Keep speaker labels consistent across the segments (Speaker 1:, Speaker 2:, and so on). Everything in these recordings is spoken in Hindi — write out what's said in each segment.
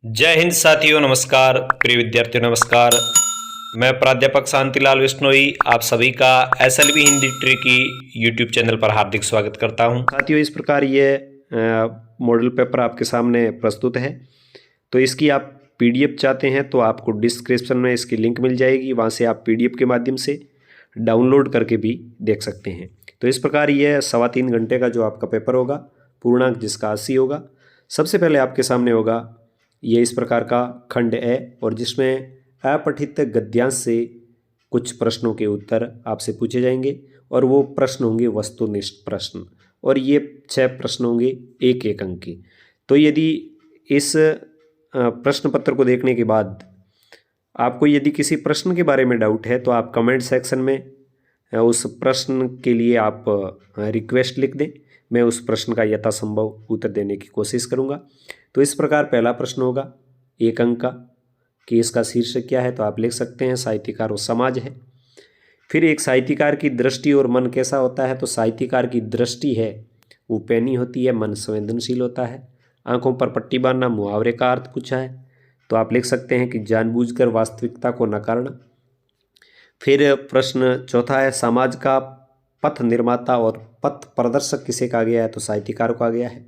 Speaker 1: जय हिंद साथियों, नमस्कार। प्रिय विद्यार्थियों नमस्कार। मैं प्राध्यापक शांतिलाल विश्नोई आप सभी का एसएलवी हिंदी ट्री की यूट्यूब चैनल पर हार्दिक स्वागत करता हूं। साथियों, इस प्रकार ये मॉडल पेपर आपके सामने प्रस्तुत है। तो इसकी आप पीडीएफ चाहते हैं तो आपको डिस्क्रिप्शन में इसकी लिंक मिल जाएगी, वहाँ से आप पीडीएफ के माध्यम से डाउनलोड करके भी देख सकते हैं। तो इस प्रकार यह 3.25 घंटे का जो आपका पेपर होगा, पूर्णांक जिसका 80 होगा। सबसे पहले आपके सामने होगा ये इस प्रकार का खंड ए, और जिसमें अपठित गद्यांश से कुछ प्रश्नों के उत्तर आपसे पूछे जाएंगे, और वो प्रश्न होंगे वस्तुनिष्ठ प्रश्न, और ये 6 प्रश्न होंगे 1-1 अंक के। तो यदि इस प्रश्न पत्र को देखने के बाद आपको यदि किसी प्रश्न के बारे में डाउट है तो आप कमेंट सेक्शन में उस प्रश्न के लिए आप रिक्वेस्ट लिख दें। मैं उस प्रश्न का यथासंभव उत्तर देने की कोशिश करूंगा। तो इस प्रकार पहला प्रश्न होगा 1 अंक का कि इसका शीर्षक क्या है, तो आप लिख सकते हैं साहित्यकार और समाज है। फिर एक साहित्यकार की दृष्टि और मन कैसा होता है, तो साहित्यकार की दृष्टि है वो पैनी होती है, मन संवेदनशील होता है। आंखों पर पट्टी बांधना, मुहावरे का अर्थ पूछा है, तो आप लिख सकते हैं कि जानबूझकर वास्तविकता को नकारना। फिर प्रश्न चौथा है समाज का पथ निर्माता और पथ प्रदर्शक किसे कहा गया है, तो साहित्यकार को कहा गया है।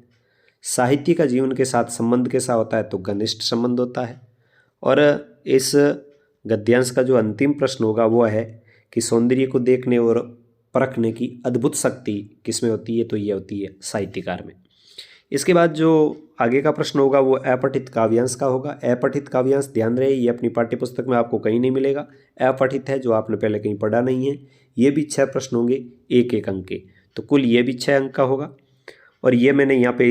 Speaker 1: साहित्य का जीवन के साथ संबंध कैसा होता है, तो घनिष्ठ संबंध होता है। और इस गद्यांश का जो अंतिम प्रश्न होगा वो है कि सौंदर्य को देखने और परखने की अद्भुत शक्ति किसमें होती है, तो ये होती है साहित्यकार में। इसके बाद जो आगे का प्रश्न होगा वो अपठित काव्यांश का होगा। अपठित काव्यांश ध्यान रहे, ये अपनी पाठ्यपुस्तक में आपको कहीं नहीं मिलेगा। अपठित है, जो आपने पहले कहीं पढ़ा नहीं है। ये भी 6 प्रश्न होंगे 1-1 अंक के, तो कुल ये भी 6 अंक का होगा। और ये मैंने यहाँ पे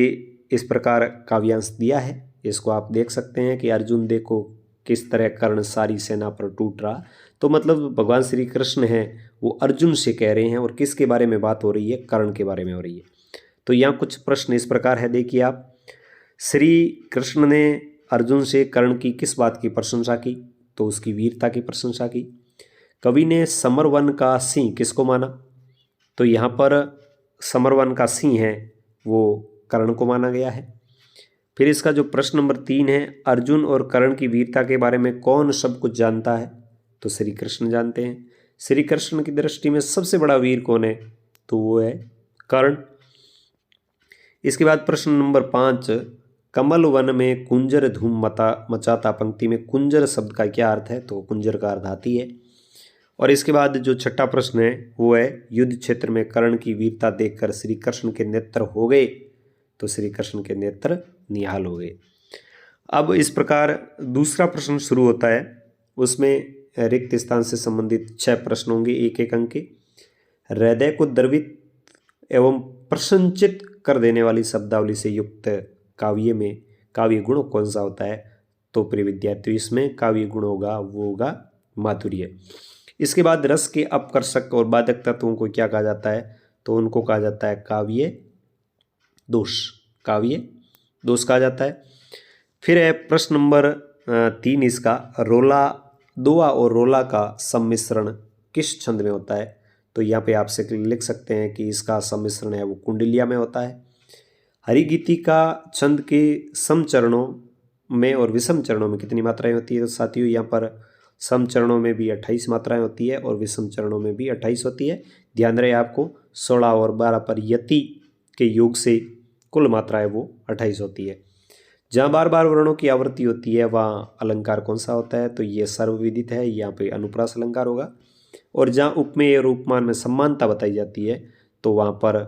Speaker 1: इस प्रकार काव्यांश दिया है, इसको आप देख सकते हैं कि अर्जुन देखो किस तरह कर्ण सारी सेना पर टूट रहा। तो मतलब भगवान श्री कृष्ण हैं वो अर्जुन से कह रहे हैं, और किसके बारे में बात हो रही है, कर्ण के बारे में हो रही है। तो यहाँ कुछ प्रश्न इस प्रकार है, देखिए आप। श्री कृष्ण ने अर्जुन से कर्ण की किस बात की प्रशंसा की, तो उसकी वीरता की प्रशंसा की। कवि ने समरवन का सिंह किसको माना, तो यहाँ पर समरवन का सिंह है वो कर्ण को माना गया है। फिर इसका जो प्रश्न नंबर 3 है, अर्जुन और कर्ण की वीरता के बारे में कौन सब कुछ जानता है, तो श्री कृष्ण जानते हैं। श्री कृष्ण की दृष्टि में सबसे बड़ा वीर कौन है, तो वो है कर्ण। इसके बाद प्रश्न नंबर 5, कमल वन में कुंजर धूम मचाता, पंक्ति में कुंजर शब्द का क्या अर्थ है, तो कुंजर का अर्थ हाथी है। और इसके बाद जो छठा प्रश्न है वो है युद्ध क्षेत्र में कर्ण की वीरता देखकर श्री कृष्ण के नेत्र हो गए, तो श्री कृष्ण के नेत्र निहाल हो गए। अब इस प्रकार दूसरा प्रश्न शुरू होता है, उसमें रिक्त स्थान से संबंधित 6 प्रश्न होंगे 1-1 अंक के। हृदय को द्रवित एवं प्रसन्नचित कर देने वाली शब्दावली से युक्त काव्य में काव्य गुण कौन सा होता है, तो प्रिय विद्यार्थियों इसमें काव्य गुण होगा वो होगा माधुर्य। इसके बाद रस के अपकर्षक और बाधक तत्वों को क्या कहा जाता है, तो उनको कहा जाता है काव्य दोष, काव्य दोष कहा जाता है। फिर है प्रश्न नंबर 3 इसका, रोला दोआ और रोला का सम्मिश्रण किस छंद में होता है, तो यहाँ पे आपसे लिख सकते हैं कि इसका सम्मिश्रण है वो कुंडलिया में होता है। हरिगीति का छंद के सम चरणों में और विषम चरणों में कितनी मात्राएं होती है, तो साथियों यहाँ पर सम चरणों में भी 28 मात्राएं होती है और विषम चरणों में भी 28 होती है। ध्यान रहे आपको 16 और 12 पर यति के योग से कुल मात्राएं वो 28 होती है। जहाँ बार बार वर्णों की आवृत्ति होती है वहाँ अलंकार कौन सा होता है, तो ये सर्वविदित है, यहाँ पे अनुप्रास अलंकार होगा। और जहाँ उपमेय और उपमान में समानता बताई जाती है तो वहाँ पर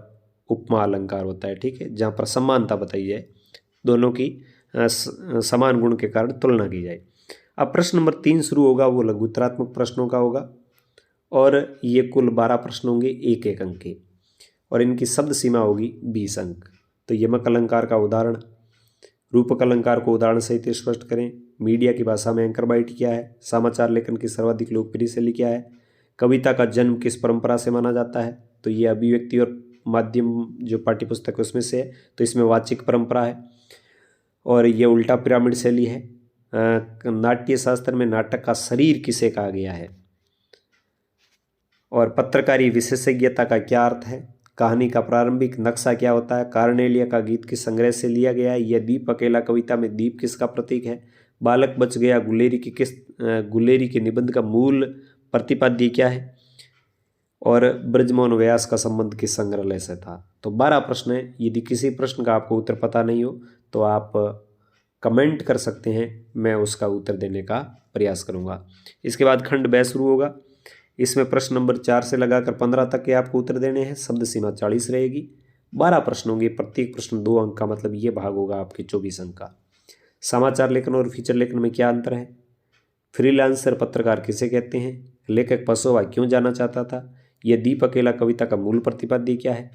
Speaker 1: उपमा अलंकार होता है, ठीक है, जहाँ पर समानता बताई जाए, दोनों की समान गुण के कारण तुलना की जाए। अब प्रश्न नंबर 3 शुरू होगा वो लघुत्तरात्मक प्रश्नों का होगा, और ये कुल 12 प्रश्न होंगे 1-1 अंक के, और इनकी शब्द सीमा होगी 20 अंक। तो यमक अलंकार का उदाहरण, रूपक अलंकार को उदाहरण सहित स्पष्ट करें, मीडिया की भाषा में एंकर बाइट क्या है, समाचार लेखन की सर्वाधिक लोकप्रिय शैली क्या है, कविता का जन्म किस परंपरा से माना जाता है, तो ये अभिव्यक्ति और माध्यम जो पाठ्यपुस्तक है उसमें से है, तो इसमें वाचिक परंपरा है। और ये उल्टा पिरामिड शैली है। नाट्य शास्त्र में नाटक का शरीर किसे कहा गया है, और पत्रकारी विशेषज्ञता का क्या अर्थ है,
Speaker 2: कहानी का प्रारंभिक नक्शा क्या होता है, कार्नेलिया का गीत किस संग्रह से लिया गया है, यह दीप अकेला कविता में दीप किसका प्रतीक है, बालक बच गया गुलेरी के निबंध का मूल प्रतिपाद्य क्या है, और ब्रजमोहन व्यास का संबंध किस संग्रहालय से था। तो 12 प्रश्न है। यदि किसी प्रश्न का आपको उत्तर पता नहीं हो तो आप कमेंट कर सकते हैं, मैं उसका उत्तर देने का प्रयास करूंगा। इसके बाद खंड ब शुरू होगा। इसमें प्रश्न नंबर 4 से लगाकर 15 तक के आपको उत्तर देने हैं। शब्द सीमा 40 रहेगी। 12 प्रश्न होंगे, प्रत्येक प्रश्न 2 अंक का, मतलब ये भाग होगा आपके 24 अंक का। समाचार लेखन और फीचर लेखन में क्या अंतर है, फ्रीलांसर पत्रकार किसे कहते हैं, लेखक पसोवा क्यों जाना चाहता था, यह दीप अकेला कविता का मूल प्रतिपाद्य क्या है,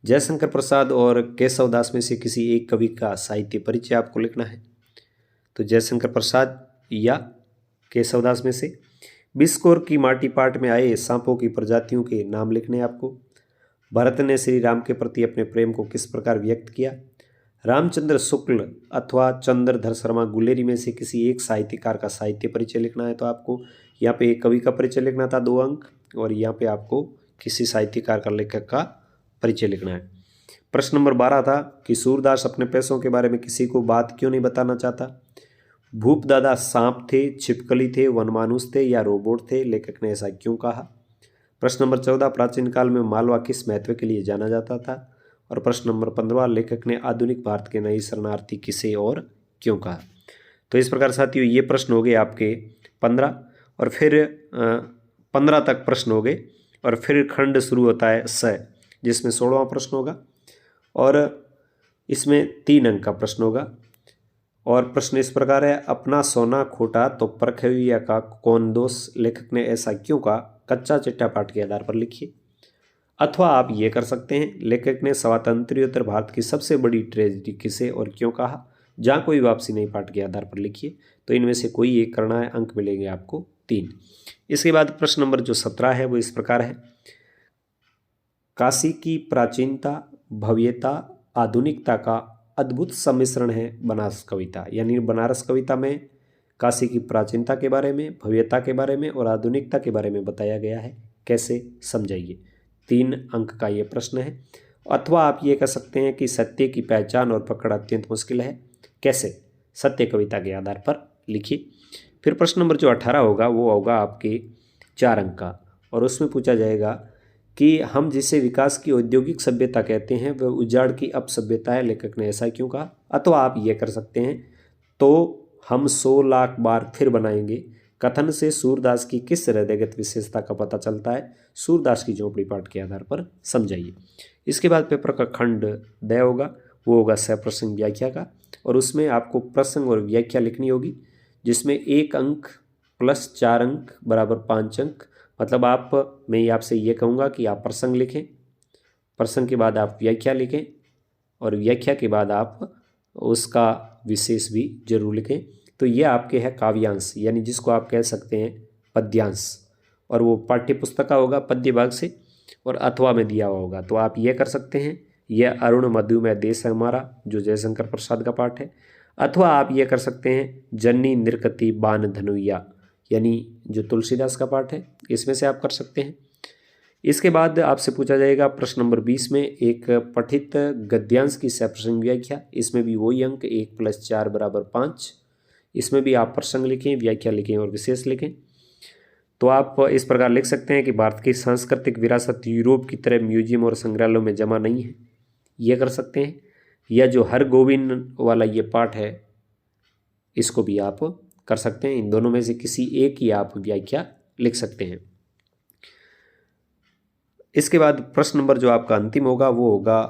Speaker 2: जयशंकर प्रसाद और केशवदास में से किसी एक कवि का साहित्य परिचय आपको लिखना है। तो जयशंकर प्रसाद या केशवदास में से। बिस्कोर की माटी पाट में आए सांपों की प्रजातियों के नाम लिखने हैं आपको। भरत ने श्री राम के प्रति अपने प्रेम को किस प्रकार व्यक्त किया। रामचंद्र शुक्ल अथवा चंद्रधर शर्मा गुलेरी में से किसी एक साहित्यकार का साहित्य परिचय लिखना है। तो आपको यहाँ पे एक कवि का परिचय लिखना था 2 अंक, और यहाँ पे आपको किसी साहित्यकार का लेखक का परिचय लिखना है। प्रश्न नंबर 12 था कि सूरदास अपने पैसों के बारे में किसी को बात क्यों नहीं बताना चाहता। भूप दादा सांप थे, छिपकली थे, वनमानुष थे या रोबोट थे, लेखक ने ऐसा क्यों कहा। प्रश्न नंबर 14 प्राचीन काल में मालवा किस महत्व के लिए जाना जाता था। और प्रश्न नंबर 15 लेखक ने आधुनिक भारत के नई शरणार्थी किसे और क्यों कहा। तो इस प्रकार साथियों ये प्रश्न हो गए आपके 15, और फिर 15 तक प्रश्न हो गए, और फिर खंड शुरू होता है स, जिसमें 16वां प्रश्न होगा, और इसमें 3 अंक का प्रश्न होगा। और प्रश्न इस प्रकार है, अपना सोना खोटा तो परखिया का कौन दोष, लेखक ने ऐसा क्यों कहा, कच्चा चिट्ठा पाठ के आधार पर लिखिए। अथवा आप ये कर सकते हैं, लेखक ने स्वातंत्र्योत्तर भारत की सबसे बड़ी ट्रेजेडी किसे और क्यों कहा, जहाँ कोई वापसी नहीं पाठ के आधार पर लिखिए। तो इनमें से कोई एक करना है, अंक मिलेंगे आपको 3। इसके बाद प्रश्न नंबर जो 17 है वो इस प्रकार है, काशी की प्राचीनता भव्यता आधुनिकता का अद्भुत सम्मिश्रण है बनारस कविता। यानी बनारस कविता में काशी की प्राचीनता के बारे में, भव्यता के बारे में और आधुनिकता के बारे में बताया गया है, कैसे समझाइए। 3 अंक का ये प्रश्न है। अथवा आप ये कह सकते हैं कि सत्य की पहचान और पकड़ अत्यंत मुश्किल है, कैसे, सत्य कविता के आधार पर लिखिए। फिर प्रश्न नंबर जो 18 होगा वो होगा आपके 4 अंक का, और उसमें पूछा जाएगा कि हम जिसे विकास की औद्योगिक सभ्यता कहते हैं वह उजाड़ की अपसभ्यता है, लेखक ने ऐसा क्यों कहा। अथवा आप ये कर सकते हैं, तो हम 100 लाख बार फिर बनाएंगे कथन से सूरदास की किस हृदयगत विशेषता का पता चलता है, सूरदास की झोंपड़ी पाठ के आधार पर समझाइए। इसके बाद पेपर का खंड द होगा, वो होगा सप्रसंग व्याख्या का, और उसमें आपको प्रसंग और व्याख्या लिखनी होगी, जिसमें 1 अंक प्लस 4 अंक बराबर 5 अंक। मतलब मैं आपसे ये कहूँगा कि आप प्रसंग लिखें, प्रसंग के बाद आप व्याख्या लिखें, और व्याख्या के बाद आप उसका विशेष भी जरूर लिखें। तो ये आपके है काव्यांश, यानी जिसको आप कह सकते हैं पद्यांश, और वो पाठ्य पुस्तक का होगा पद्य भाग से, और अथवा में दिया हुआ होगा। तो आप ये कर सकते हैं, यह अरुण मधुमय देश है हमारा, जो जयशंकर प्रसाद का पाठ है। अथवा आप ये कर सकते हैं जन्नी निरकती बान धनुया, यानी जो तुलसीदास का पाठ है, इसमें से आप कर सकते हैं। इसके बाद आपसे पूछा जाएगा प्रश्न नंबर 20 में एक पठित गद्यांश की सप्रसंग व्याख्या। इसमें भी वही अंक 1 + 4 = 5। इसमें भी आप प्रसंग लिखें, व्याख्या लिखें और विशेष लिखें। तो आप इस प्रकार लिख सकते हैं कि भारत की सांस्कृतिक विरासत यूरोप की तरह म्यूजियम और संग्रहालयों में जमा नहीं है, ये कर सकते हैं। या जो हर गोविंद वाला ये पाठ है, इसको भी आप कर सकते हैं। इन दोनों में से किसी एक ही आप व्याख्या लिख सकते हैं। इसके बाद प्रश्न नंबर जो आपका अंतिम होगा वो होगा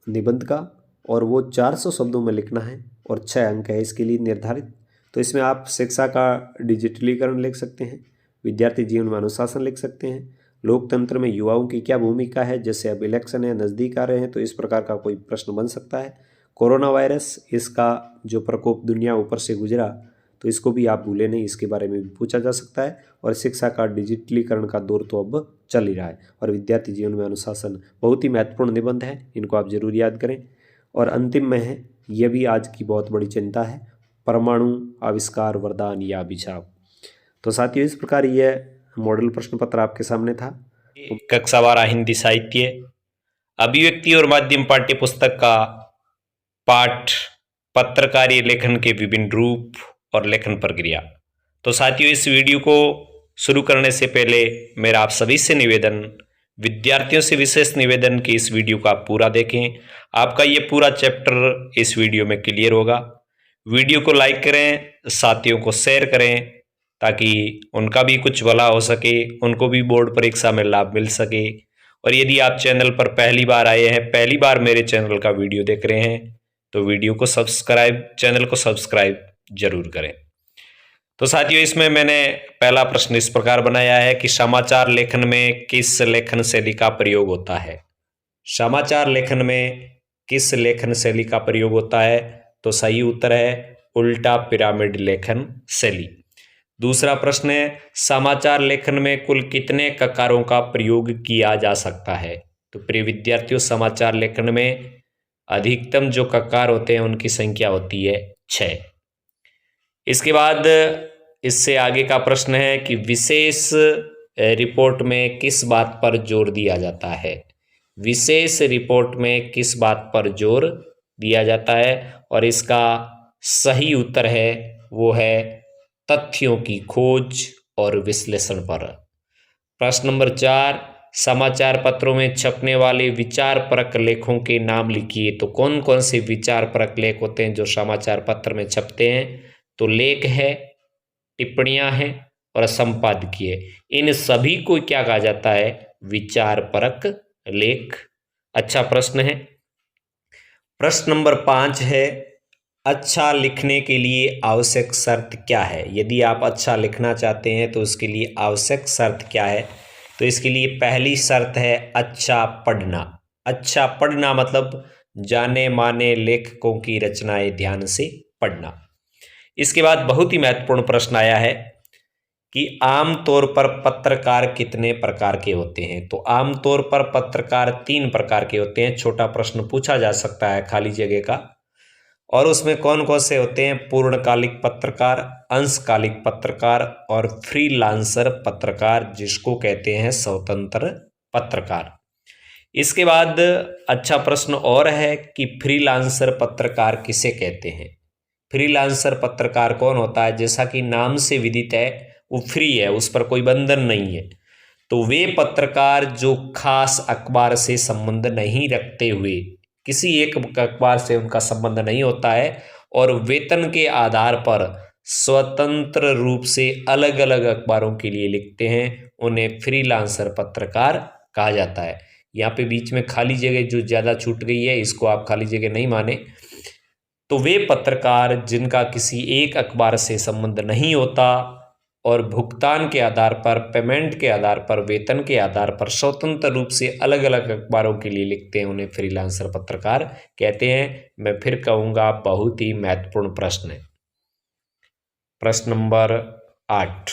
Speaker 2: निबंध का, और वो 400 शब्दों में लिखना है, और 6 अंक है इसके लिए निर्धारित। तो इसमें आप शिक्षा का डिजिटलीकरण लिख सकते हैं, विद्यार्थी जीवन में अनुशासन लिख सकते हैं, लोकतंत्र में युवाओं की क्या भूमिका है, जैसे अब इलेक्शन है, नज़दीक आ रहे हैं, तो इस प्रकार का कोई प्रश्न बन सकता है। कोरोना वायरस, इसका जो प्रकोप दुनिया ऊपर से गुजरा, तो इसको भी आप भूले नहीं, इसके बारे में भी पूछा जा सकता है। और शिक्षा का डिजिटलीकरण का दौर तो अब चल ही रहा है, और विद्यार्थी जीवन में अनुशासन बहुत ही महत्वपूर्ण निबंध है, इनको आप जरूर याद करें। और अंतिम में है, यह भी आज की बहुत बड़ी चिंता है, परमाणु आविष्कार वरदान या अभिशाप। तो साथियों इस प्रकार यह मॉडल प्रश्न पत्र आपके सामने था।
Speaker 1: कक्षा 12 हिंदी साहित्य अभिव्यक्ति और माध्यम पाठ्य पुस्तक का पाठ पत्रकारीय लेखन के विभिन्न रूप और लेखन प्रक्रिया। तो साथियों, इस वीडियो को शुरू करने से पहले मेरा आप सभी से निवेदन, विद्यार्थियों से विशेष निवेदन कि इस वीडियो को आप पूरा देखें। आपका ये पूरा चैप्टर इस वीडियो में क्लियर होगा। वीडियो को लाइक करें, साथियों को शेयर करें ताकि उनका भी कुछ भला हो सके, उनको भी बोर्ड परीक्षा में लाभ मिल सके। और यदि आप चैनल पर पहली बार आए हैं, पहली बार मेरे चैनल का वीडियो देख रहे हैं, तो चैनल को सब्सक्राइब जरूर करें। तो साथियों, इसमें मैंने पहला प्रश्न इस प्रकार बनाया है कि समाचार लेखन में किस लेखन शैली का प्रयोग होता है। समाचार लेखन में किस लेखन शैली का प्रयोग होता है? तो सही उत्तर है उल्टा पिरामिड लेखन शैली। दूसरा प्रश्न है, समाचार लेखन में कुल कितने ककारों का प्रयोग किया जा सकता है? तो प्रिय विद्यार्थियों, समाचार लेखन में अधिकतम जो ककार होते हैं उनकी संख्या होती है 6। इसके बाद इससे आगे का प्रश्न है कि विशेष रिपोर्ट में किस बात पर जोर दिया जाता है? विशेष रिपोर्ट में किस बात पर जोर दिया जाता है? और इसका सही उत्तर है वो है तथ्यों की खोज और विश्लेषण पर। प्रश्न नंबर 4, समाचार पत्रों में छपने वाले विचारपरक लेखों के नाम लिखिए। तो कौन कौन से विचारपरक लेख होते हैं जो समाचार पत्र में छपते हैं? तो लेख है, टिप्पणियां हैं और संपादकीय। इन सभी को क्या कहा जाता है? विचारपरक लेख। अच्छा प्रश्न है। प्रश्न नंबर 5 है, अच्छा लिखने के लिए आवश्यक शर्त क्या है? यदि आप अच्छा लिखना चाहते हैं तो उसके लिए आवश्यक शर्त क्या है? तो इसके लिए पहली शर्त है अच्छा पढ़ना। अच्छा पढ़ना मतलब जाने माने लेखकों की रचनाएं ध्यान से पढ़ना। इसके बाद बहुत ही महत्वपूर्ण प्रश्न आया है कि आमतौर पर पत्रकार कितने प्रकार के होते हैं? तो आमतौर पर पत्रकार 3 प्रकार के होते हैं। छोटा प्रश्न पूछा जा सकता है खाली जगह का। और उसमें कौन कौन से होते हैं? पूर्णकालिक पत्रकार, अंशकालिक पत्रकार और फ्रीलांसर पत्रकार, जिसको कहते हैं स्वतंत्र पत्रकार। इसके बाद अच्छा प्रश्न और है कि फ्रीलांसर पत्रकार किसे कहते हैं? फ्रीलांसर पत्रकार कौन होता है? जैसा कि नाम से विदित है, वो फ्री है, उस पर कोई बंधन नहीं है। तो वे पत्रकार जो खास अखबार से संबंध नहीं रखते हुए, किसी एक अखबार से उनका संबंध नहीं होता है और वेतन के आधार पर स्वतंत्र रूप से अलग अलग अखबारों के लिए लिखते हैं, उन्हें फ्रीलांसर पत्रकार कहा जाता है। यहाँ पे बीच में खाली जगह जो ज़्यादा छूट गई है, इसको आप खाली जगह नहीं माने। तो वे पत्रकार जिनका किसी एक अखबार से संबंध नहीं होता और भुगतान के आधार पर, पेमेंट के आधार पर, वेतन के आधार पर स्वतंत्र रूप से अलग अलग अखबारों के लिए लिखते हैं, उन्हें फ्रीलांसर पत्रकार कहते हैं। मैं फिर कहूँगा, बहुत ही महत्वपूर्ण प्रश्न है। प्रश्न नंबर 8,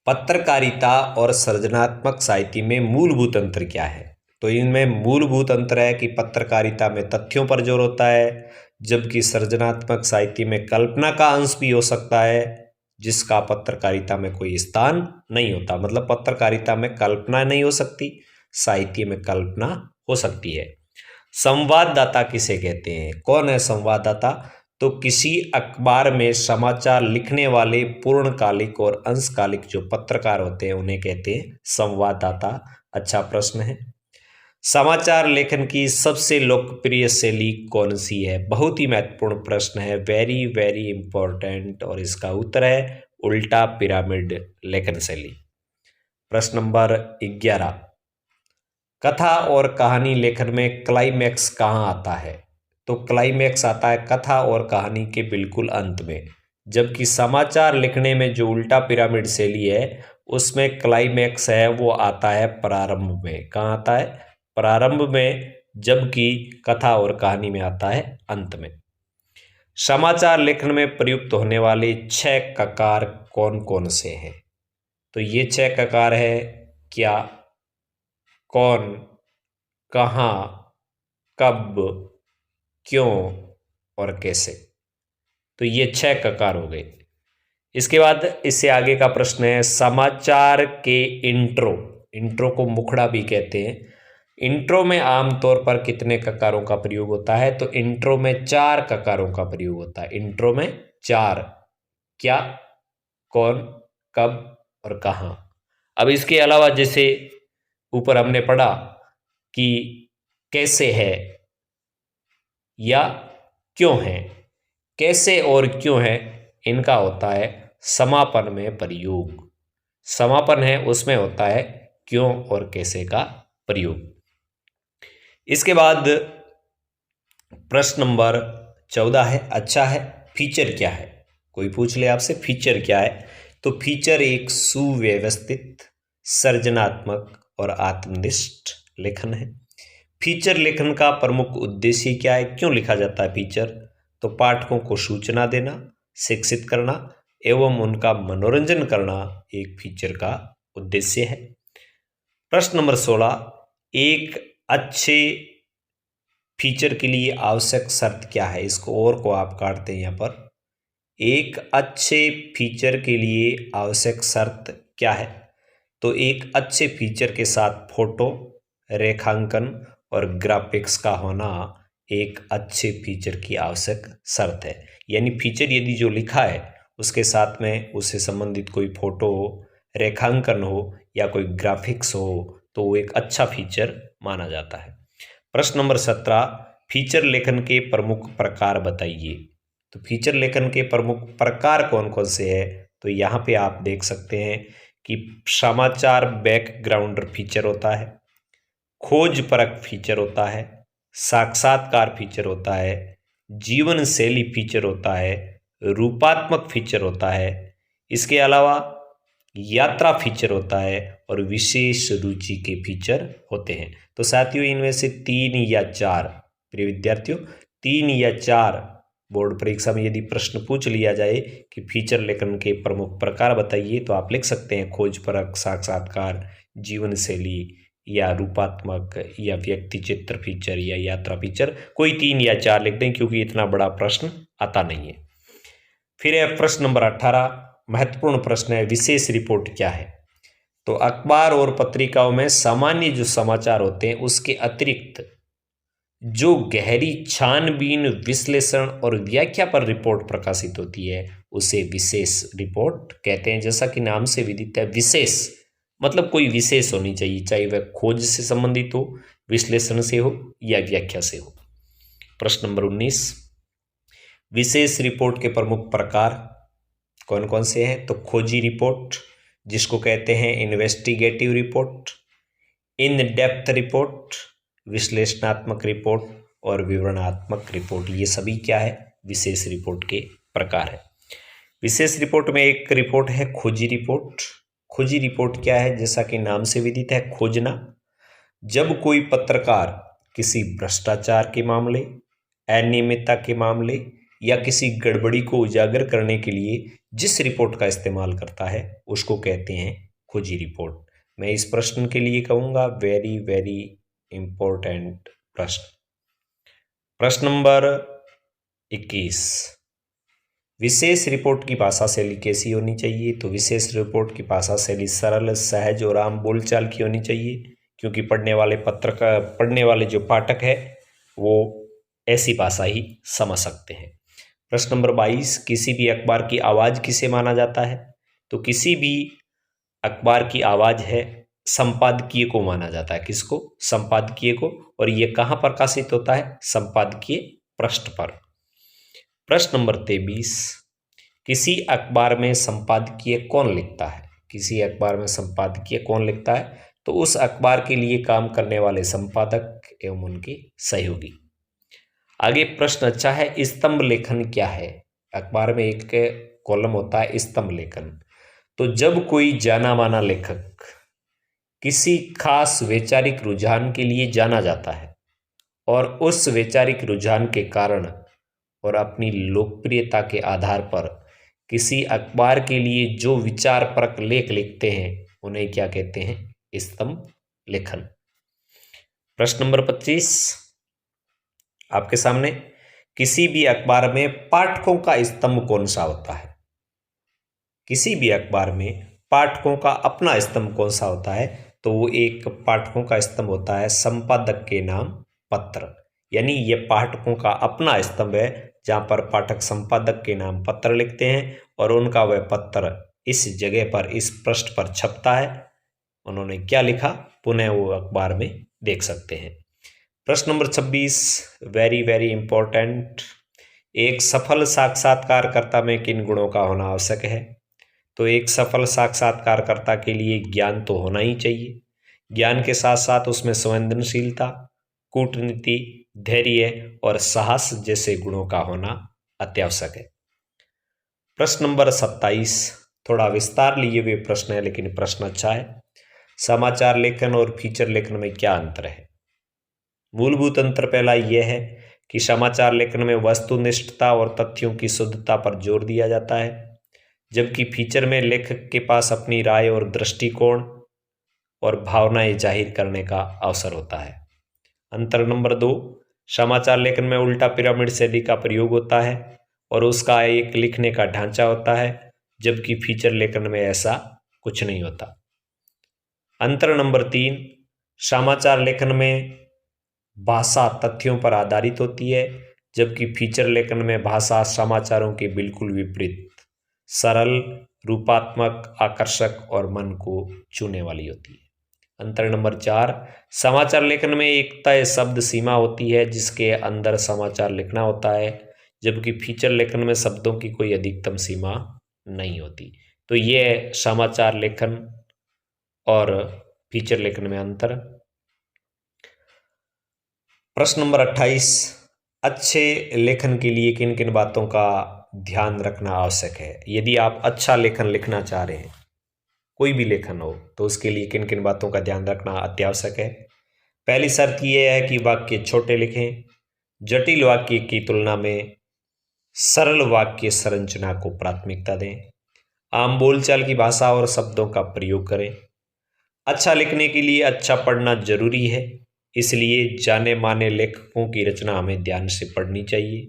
Speaker 1: पत्रकारिता और सृजनात्मक साहित्य में मूलभूत अंतर क्या है? तो इनमें मूलभूत अंतर है कि पत्रकारिता में तथ्यों पर जोर होता है, जबकि सृजनात्मक साहित्य में कल्पना का अंश भी हो सकता है, जिसका पत्रकारिता में कोई स्थान नहीं होता। मतलब पत्रकारिता में कल्पना नहीं हो सकती, साहित्य में कल्पना हो सकती है। संवाददाता किसे कहते हैं? कौन है संवाददाता? तो किसी अखबार में समाचार लिखने वाले पूर्णकालिक और अंशकालिक जो पत्रकार होते हैं, उन्हें कहते हैं संवाददाता। अच्छा प्रश्न है। समाचार लेखन की सबसे लोकप्रिय शैली कौन सी है? बहुत ही महत्वपूर्ण प्रश्न है, वेरी वेरी इंपॉर्टेंट, और इसका उत्तर है उल्टा पिरामिड लेखन शैली। प्रश्न नंबर 11, कथा और कहानी लेखन में क्लाइमैक्स कहाँ आता है? तो क्लाइमैक्स आता है कथा और कहानी के बिल्कुल अंत में, जबकि समाचार लिखने में जो उल्टा पिरामिड शैली है उसमें क्लाइमैक्स है वो आता है प्रारंभ में। कहाँ आता है? प्रारंभ में, जबकि कथा और कहानी में आता है अंत में। समाचार लेखन में प्रयुक्त होने वाले 6 ककार कौन कौन से हैं? तो ये 6 ककार है क्या, कौन, कहाँ, कब, क्यों और कैसे। तो ये 6 ककार हो गए। इसके बाद इससे आगे का प्रश्न है, समाचार के इंट्रो इंट्रो को मुखड़ा भी कहते हैं। इंट्रो में आमतौर पर कितने ककारों का प्रयोग होता है? तो इंट्रो में 4 ककारों का प्रयोग होता है। इंट्रो में 4, क्या, कौन, कब और कहाँ। अब इसके अलावा जैसे ऊपर हमने पढ़ा कि कैसे है या क्यों है, कैसे और क्यों है इनका होता है समापन में प्रयोग। समापन है उसमें होता है क्यों और कैसे का प्रयोग। इसके बाद प्रश्न नंबर 14 है, अच्छा है, फीचर क्या है? कोई पूछ ले आपसे फीचर क्या है, तो फीचर एक सुव्यवस्थित, सृजनात्मक और आत्मनिष्ठ लेखन है। फीचर लेखन का प्रमुख उद्देश्य क्या है? क्यों लिखा जाता है फीचर? तो पाठकों को सूचना देना, शिक्षित करना एवं उनका मनोरंजन करना एक फीचर का उद्देश्य है। प्रश्न नंबर 16, एक अच्छे फीचर के लिए आवश्यक शर्त क्या है? इसको और को आप काटते हैं यहाँ पर। एक अच्छे फीचर के लिए आवश्यक शर्त क्या है? तो एक अच्छे फीचर के साथ फोटो, रेखांकन और ग्राफिक्स का होना एक अच्छे फीचर की आवश्यक शर्त है। यानी फीचर यदि जो लिखा है उसके साथ में उससे संबंधित कोई फोटो हो, रेखांकन हो या कोई ग्राफिक्स हो तो वो एक अच्छा फीचर माना जाता है। प्रश्न नंबर 17, फीचर लेखन के प्रमुख प्रकार बताइए। तो फीचर लेखन के प्रमुख प्रकार कौन कौन से हैं? तो यहाँ पे आप देख सकते हैं कि समाचार बैकग्राउंड फीचर होता है, खोज परक फीचर होता है, साक्षात्कार फीचर होता है, जीवन शैली फीचर होता है, रूपात्मक फीचर होता है, इसके अलावा यात्रा फीचर होता है और विशेष रुचि के फीचर होते हैं। तो साथियों इनमें से 3 या 4, प्रिय विद्यार्थियों 3 या 4 बोर्ड परीक्षा में यदि प्रश्न पूछ लिया जाए कि फीचर लेखन के प्रमुख प्रकार बताइए तो आप लिख सकते हैं खोज परक, साक्षात्कार, जीवन शैली या रूपात्मक या व्यक्ति चित्र फीचर या यात्रा फीचर। कोई 3 या 4 लिख दें क्योंकि इतना बड़ा प्रश्न आता नहीं है। फिर है प्रश्न नंबर 18, महत्वपूर्ण प्रश्न है, विशेष रिपोर्ट क्या है? तो अखबार और पत्रिकाओं में सामान्य जो समाचार होते हैं उसके अतिरिक्त जो गहरी छानबीन, विश्लेषण और व्याख्या पर रिपोर्ट प्रकाशित होती है उसे विशेष रिपोर्ट कहते हैं। जैसा कि नाम से विदित है, विशेष मतलब कोई विशेष होनी चाहिए, चाहे वह खोज से संबंधित हो, विश्लेषण से हो या व्याख्या से हो। प्रश्न नंबर 19, विशेष रिपोर्ट के प्रमुख प्रकार कौन कौन से हैं? तो खोजी रिपोर्ट जिसको कहते हैं investigative report, in depth report, विश्लेषणात्मक रिपोर्ट और विवरणात्मक रिपोर्ट। ये सभी क्या है? विशेष रिपोर्ट के प्रकार है। विशेष रिपोर्ट में एक रिपोर्ट है खोजी रिपोर्ट। खोजी रिपोर्ट क्या है? जैसा कि नाम से विदित है, खोजना। जब कोई पत्रकार किसी भ्रष्टाचार के मामले, अनियमितता के मामले या किसी गड़बड़ी को उजागर करने के लिए जिस रिपोर्ट का इस्तेमाल करता है उसको कहते हैं खोजी रिपोर्ट। मैं इस प्रश्न के लिए कहूँगा वेरी वेरी इंपॉर्टेंट प्रश्न। प्रश्न नंबर 21, विशेष रिपोर्ट की भाषा शैली कैसी होनी चाहिए? तो विशेष रिपोर्ट की भाषा शैली सरल, सहज और आम बोलचाल की होनी चाहिए क्योंकि पढ़ने वाले जो पाठक है वो ऐसी भाषा ही समझ सकते हैं। प्रश्न नंबर 22, किसी भी अखबार की आवाज़ किसे माना जाता है? तो किसी भी अखबार की आवाज़ है संपादकीय को माना जाता है। किसको? संपादकीय को। और ये कहाँ प्रकाशित होता है? संपादकीय पृष्ठ पर। प्रश्न नंबर 23, किसी अखबार में संपादकीय कौन लिखता है? किसी अखबार में संपादकीय कौन लिखता है? तो उस अखबार के लिए काम करने वाले संपादक एवं उनके सहयोगी। आगे प्रश्न अच्छा है, स्तंभ लेखन क्या है? अखबार में एक कॉलम होता है स्तंभ लेखन। तो जब कोई जाना माना लेखक किसी खास वैचारिक रुझान के लिए जाना जाता है और उस वैचारिक रुझान के कारण और अपनी लोकप्रियता के आधार पर किसी अखबार के लिए जो विचारपरक लेख लिखते हैं उन्हें क्या कहते हैं? स्तंभ लेखन। प्रश्न नंबर 25 आपके सामने, किसी भी अखबार में पाठकों का स्तंभ कौन सा होता है? किसी भी अखबार में पाठकों का अपना स्तंभ कौन सा होता है? तो तो वो एक पाठकों का स्तंभ होता है संपादक के नाम पत्र, यानी ये पाठकों का अपना स्तंभ है जहाँ पर पाठक संपादक के नाम पत्र लिखते हैं और उनका वह पत्र इस जगह पर, इस पृष्ठ पर छपता है। उन्होंने क्या लिखा पुनः वो अखबार में देख सकते हैं। प्रश्न नंबर 26, वेरी वेरी इंपॉर्टेंट। एक सफल साक्षात्कारकर्ता में किन गुणों का होना आवश्यक है? तो एक सफल साक्षात्कारकर्ता के लिए ज्ञान तो होना ही चाहिए। ज्ञान के साथ साथ उसमें संवेदनशीलता, कूटनीति, धैर्य और साहस जैसे गुणों का होना अत्यावश्यक है। प्रश्न नंबर 27, थोड़ा विस्तार लिए हुए प्रश्न है लेकिन प्रश्न अच्छा है। समाचार लेखन और फीचर लेखन में क्या अंतर है? मूलभूत अंतर पहला यह है कि समाचार लेखन में वस्तुनिष्ठता और तथ्यों की शुद्धता पर जोर दिया जाता है, जबकि फीचर में लेखक के पास अपनी राय और दृष्टिकोण और भावनाएं जाहिर करने का अवसर होता है। अंतर नंबर 2, समाचार लेखन में उल्टा पिरामिड शैली का प्रयोग होता है और उसका एक लिखने का ढांचा होता है, जबकि फीचर लेखन में ऐसा कुछ नहीं होता। अंतर नंबर 3, समाचार लेखन में भाषा तथ्यों पर आधारित होती है, जबकि फीचर लेखन में भाषा समाचारों के बिल्कुल विपरीत सरल, रूपात्मक, आकर्षक और मन को छूने वाली होती है। अंतर नंबर 4, समाचार लेखन में एक तय शब्द सीमा होती है जिसके अंदर समाचार लिखना होता है, जबकि फीचर लेखन में शब्दों की कोई अधिकतम सीमा नहीं होती। तो ये समाचार लेखन और फीचर लेखन में अंतर। प्रश्न नंबर 28, अच्छे लेखन के लिए किन किन बातों का ध्यान रखना आवश्यक है? यदि आप अच्छा लेखन लिखना चाह रहे हैं, कोई भी लेखन हो, तो उसके लिए किन किन बातों का ध्यान रखना अत्यावश्यक है? पहली शर्त यह है कि वाक्य छोटे लिखें, जटिल वाक्य की तुलना में सरल वाक्य संरचना को प्राथमिकता दें, आम बोलचाल की भाषा और शब्दों का प्रयोग करें। अच्छा लिखने के लिए अच्छा पढ़ना जरूरी है, इसलिए जाने माने लेखकों की रचना हमें ध्यान से पढ़नी चाहिए।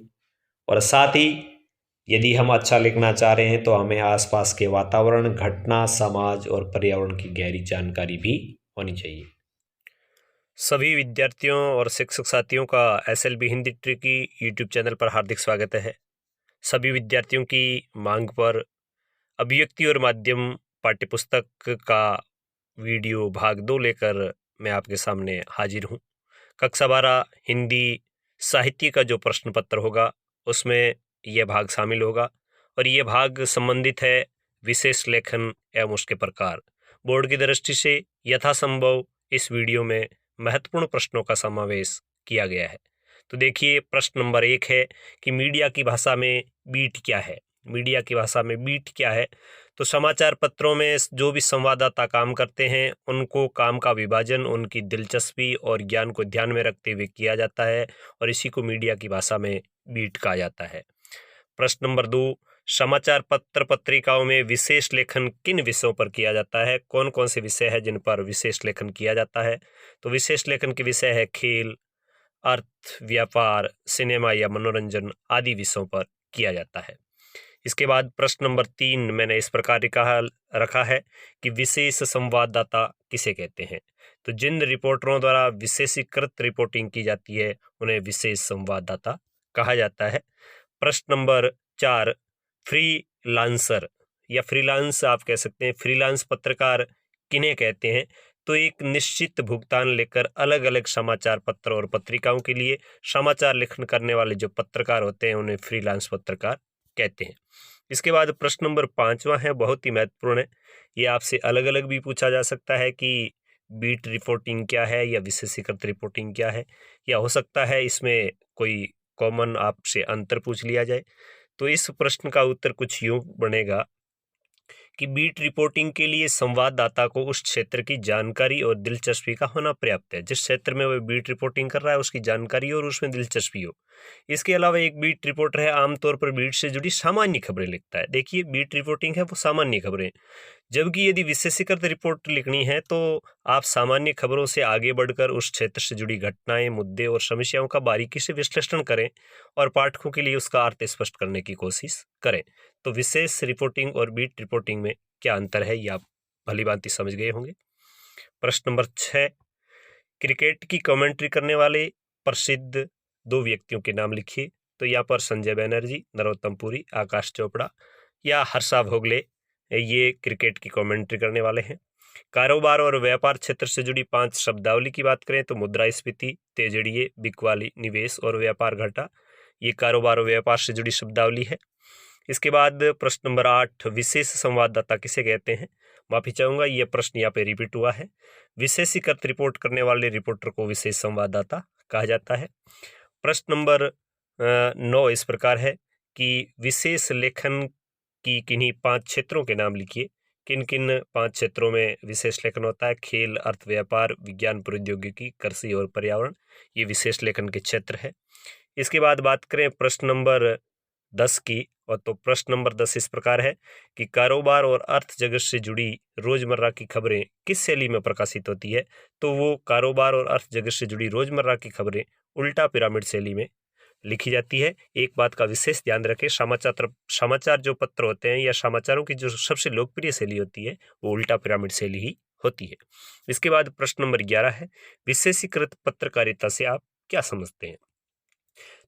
Speaker 1: और साथ ही यदि हम अच्छा लिखना चाह रहे हैं तो हमें आसपास के वातावरण, घटना, समाज और पर्यावरण की गहरी जानकारी भी होनी चाहिए। सभी विद्यार्थियों और शिक्षक साथियों का SLB Hindi tricky YouTube channel पर हार्दिक स्वागत है। सभी विद्यार्थियों की मांग पर अभिव्यक्ति और माध्यम पाठ्यपुस्तक का वीडियो भाग 2 लेकर मैं आपके सामने हाजिर हूँ। कक्षा 12 हिंदी साहित्य का जो प्रश्न पत्र होगा उसमें यह भाग शामिल होगा और यह भाग संबंधित है विशेष लेखन एवं उसके प्रकार। बोर्ड की दृष्टि से यथासंभव इस वीडियो में महत्वपूर्ण प्रश्नों का समावेश किया गया है। तो देखिए, प्रश्न नंबर 1 है कि मीडिया की भाषा में बीट क्या है? मीडिया की भाषा में बीट क्या है? तो समाचार पत्रों में जो भी संवाददाता काम करते हैं उनको काम का विभाजन उनकी दिलचस्पी और ज्ञान को ध्यान में रखते हुए किया जाता है और इसी को मीडिया की भाषा में बीट कहा जाता है। प्रश्न नंबर 2, समाचार पत्र पत्रिकाओं में विशेष लेखन किन विषयों पर किया जाता है? कौन कौन से विषय है जिन पर विशेष लेखन किया जाता है? तो विशेष लेखन के विषय है खेल, अर्थ, व्यापार, सिनेमा या मनोरंजन आदि विषयों पर किया जाता है। इसके बाद प्रश्न नंबर 3 मैंने इस प्रकार रखा है कि विशेष संवाददाता किसे कहते हैं? तो जिन रिपोर्टरों द्वारा विशेषीकृत रिपोर्टिंग की जाती है उन्हें विशेष संवाददाता कहा जाता है। प्रश्न नंबर 4, फ्रीलांसर या फ्रीलांस आप कह सकते हैं, फ्रीलांस पत्रकार किन्हें कहते हैं? तो एक निश्चित भुगतान लेकर अलग अलग समाचार पत्र और पत्रिकाओं के लिए समाचार लेखन करने वाले जो पत्रकार होते हैं उन्हें फ्रीलांस पत्रकार कहते हैं। इसके बाद प्रश्न नंबर 5वां है, बहुत ही महत्वपूर्ण है। ये आपसे अलग अलग भी पूछा जा सकता है कि बीट रिपोर्टिंग क्या है या विशेषीकृत रिपोर्टिंग क्या है, या हो सकता है इसमें कोई कॉमन आपसे अंतर पूछ लिया जाए। तो इस प्रश्न का उत्तर कुछ यूं बनेगा कि बीट रिपोर्टिंग के लिए संवाददाता को उस क्षेत्र की जानकारी और दिलचस्पी का होना पर्याप्त है। जिस क्षेत्र में वह बीट रिपोर्टिंग कर रहा है उसकी जानकारी और उसमें दिलचस्पी हो। इसके अलावा एक बीट रिपोर्टर है आमतौर पर बीट से जुड़ी सामान्य खबरें लिखता है। देखिए, बीट रिपोर्टिंग है वो सामान्य खबरें, जबकि यदि विशेषीकृत रिपोर्ट लिखनी है तो आप सामान्य खबरों से आगे बढ़कर उस क्षेत्र से जुड़ी घटनाएं, मुद्दे और समस्याओं का बारीकी से विश्लेषण करें और पाठकों के लिए उसका अर्थ स्पष्ट करने की कोशिश करें। तो विशेष रिपोर्टिंग और बीट रिपोर्टिंग में क्या अंतर है ये आप भली भांति समझ गए होंगे। प्रश्न नंबर 6, क्रिकेट की कमेंट्री करने वाले प्रसिद्ध 2 व्यक्तियों के नाम लिखिए। तो यहाँ पर संजय बैनर्जी, नरोत्तम पुरी, आकाश चोपड़ा या हर्षा भोगले ये क्रिकेट की कमेंट्री करने वाले हैं। कारोबार और व्यापार क्षेत्र से जुड़ी 5 शब्दावली की बात करें तो मुद्रास्फीति, तेजड़िए, बिकवाली, निवेश और व्यापार घाटा, ये कारोबार और व्यापार से जुड़ी शब्दावली है। इसके बाद प्रश्न नंबर 8, विशेष संवाददाता किसे कहते हैं? माफी चाहूंगा, यह प्रश्न यहाँ पे रिपीट हुआ है। विशेषीकृत रिपोर्ट करने वाले रिपोर्टर को विशेष संवाददाता कहा जाता है। प्रश्न नंबर 9 इस प्रकार है कि विशेष लेखन की किन्हीं 5 क्षेत्रों के नाम लिखिए। किन किन 5 क्षेत्रों में विशेष लेखन होता है? खेल, अर्थ, व्यापार, विज्ञान प्रौद्योगिकी, कृषि और पर्यावरण, ये विशेष लेखन के क्षेत्र है। इसके बाद बात करें प्रश्न नंबर 10 की, और तो प्रश्न नंबर 10 इस प्रकार है कि कारोबार और अर्थ जगत से जुड़ी रोजमर्रा की खबरें किस शैली में प्रकाशित होती है? तो वो कारोबार और अर्थ जगत से जुड़ी रोजमर्रा की खबरें उल्टा पिरामिड शैली में लिखी जाती है। एक बात का विशेष ध्यान रखें, समाचार जो पत्र होते हैं या समाचारों की जो सबसे लोकप्रिय शैली होती है वो उल्टा पिरामिड शैली ही होती है। इसके बाद प्रश्न नंबर 11 है, विशेषीकृत पत्रकारिता से आप क्या समझते हैं?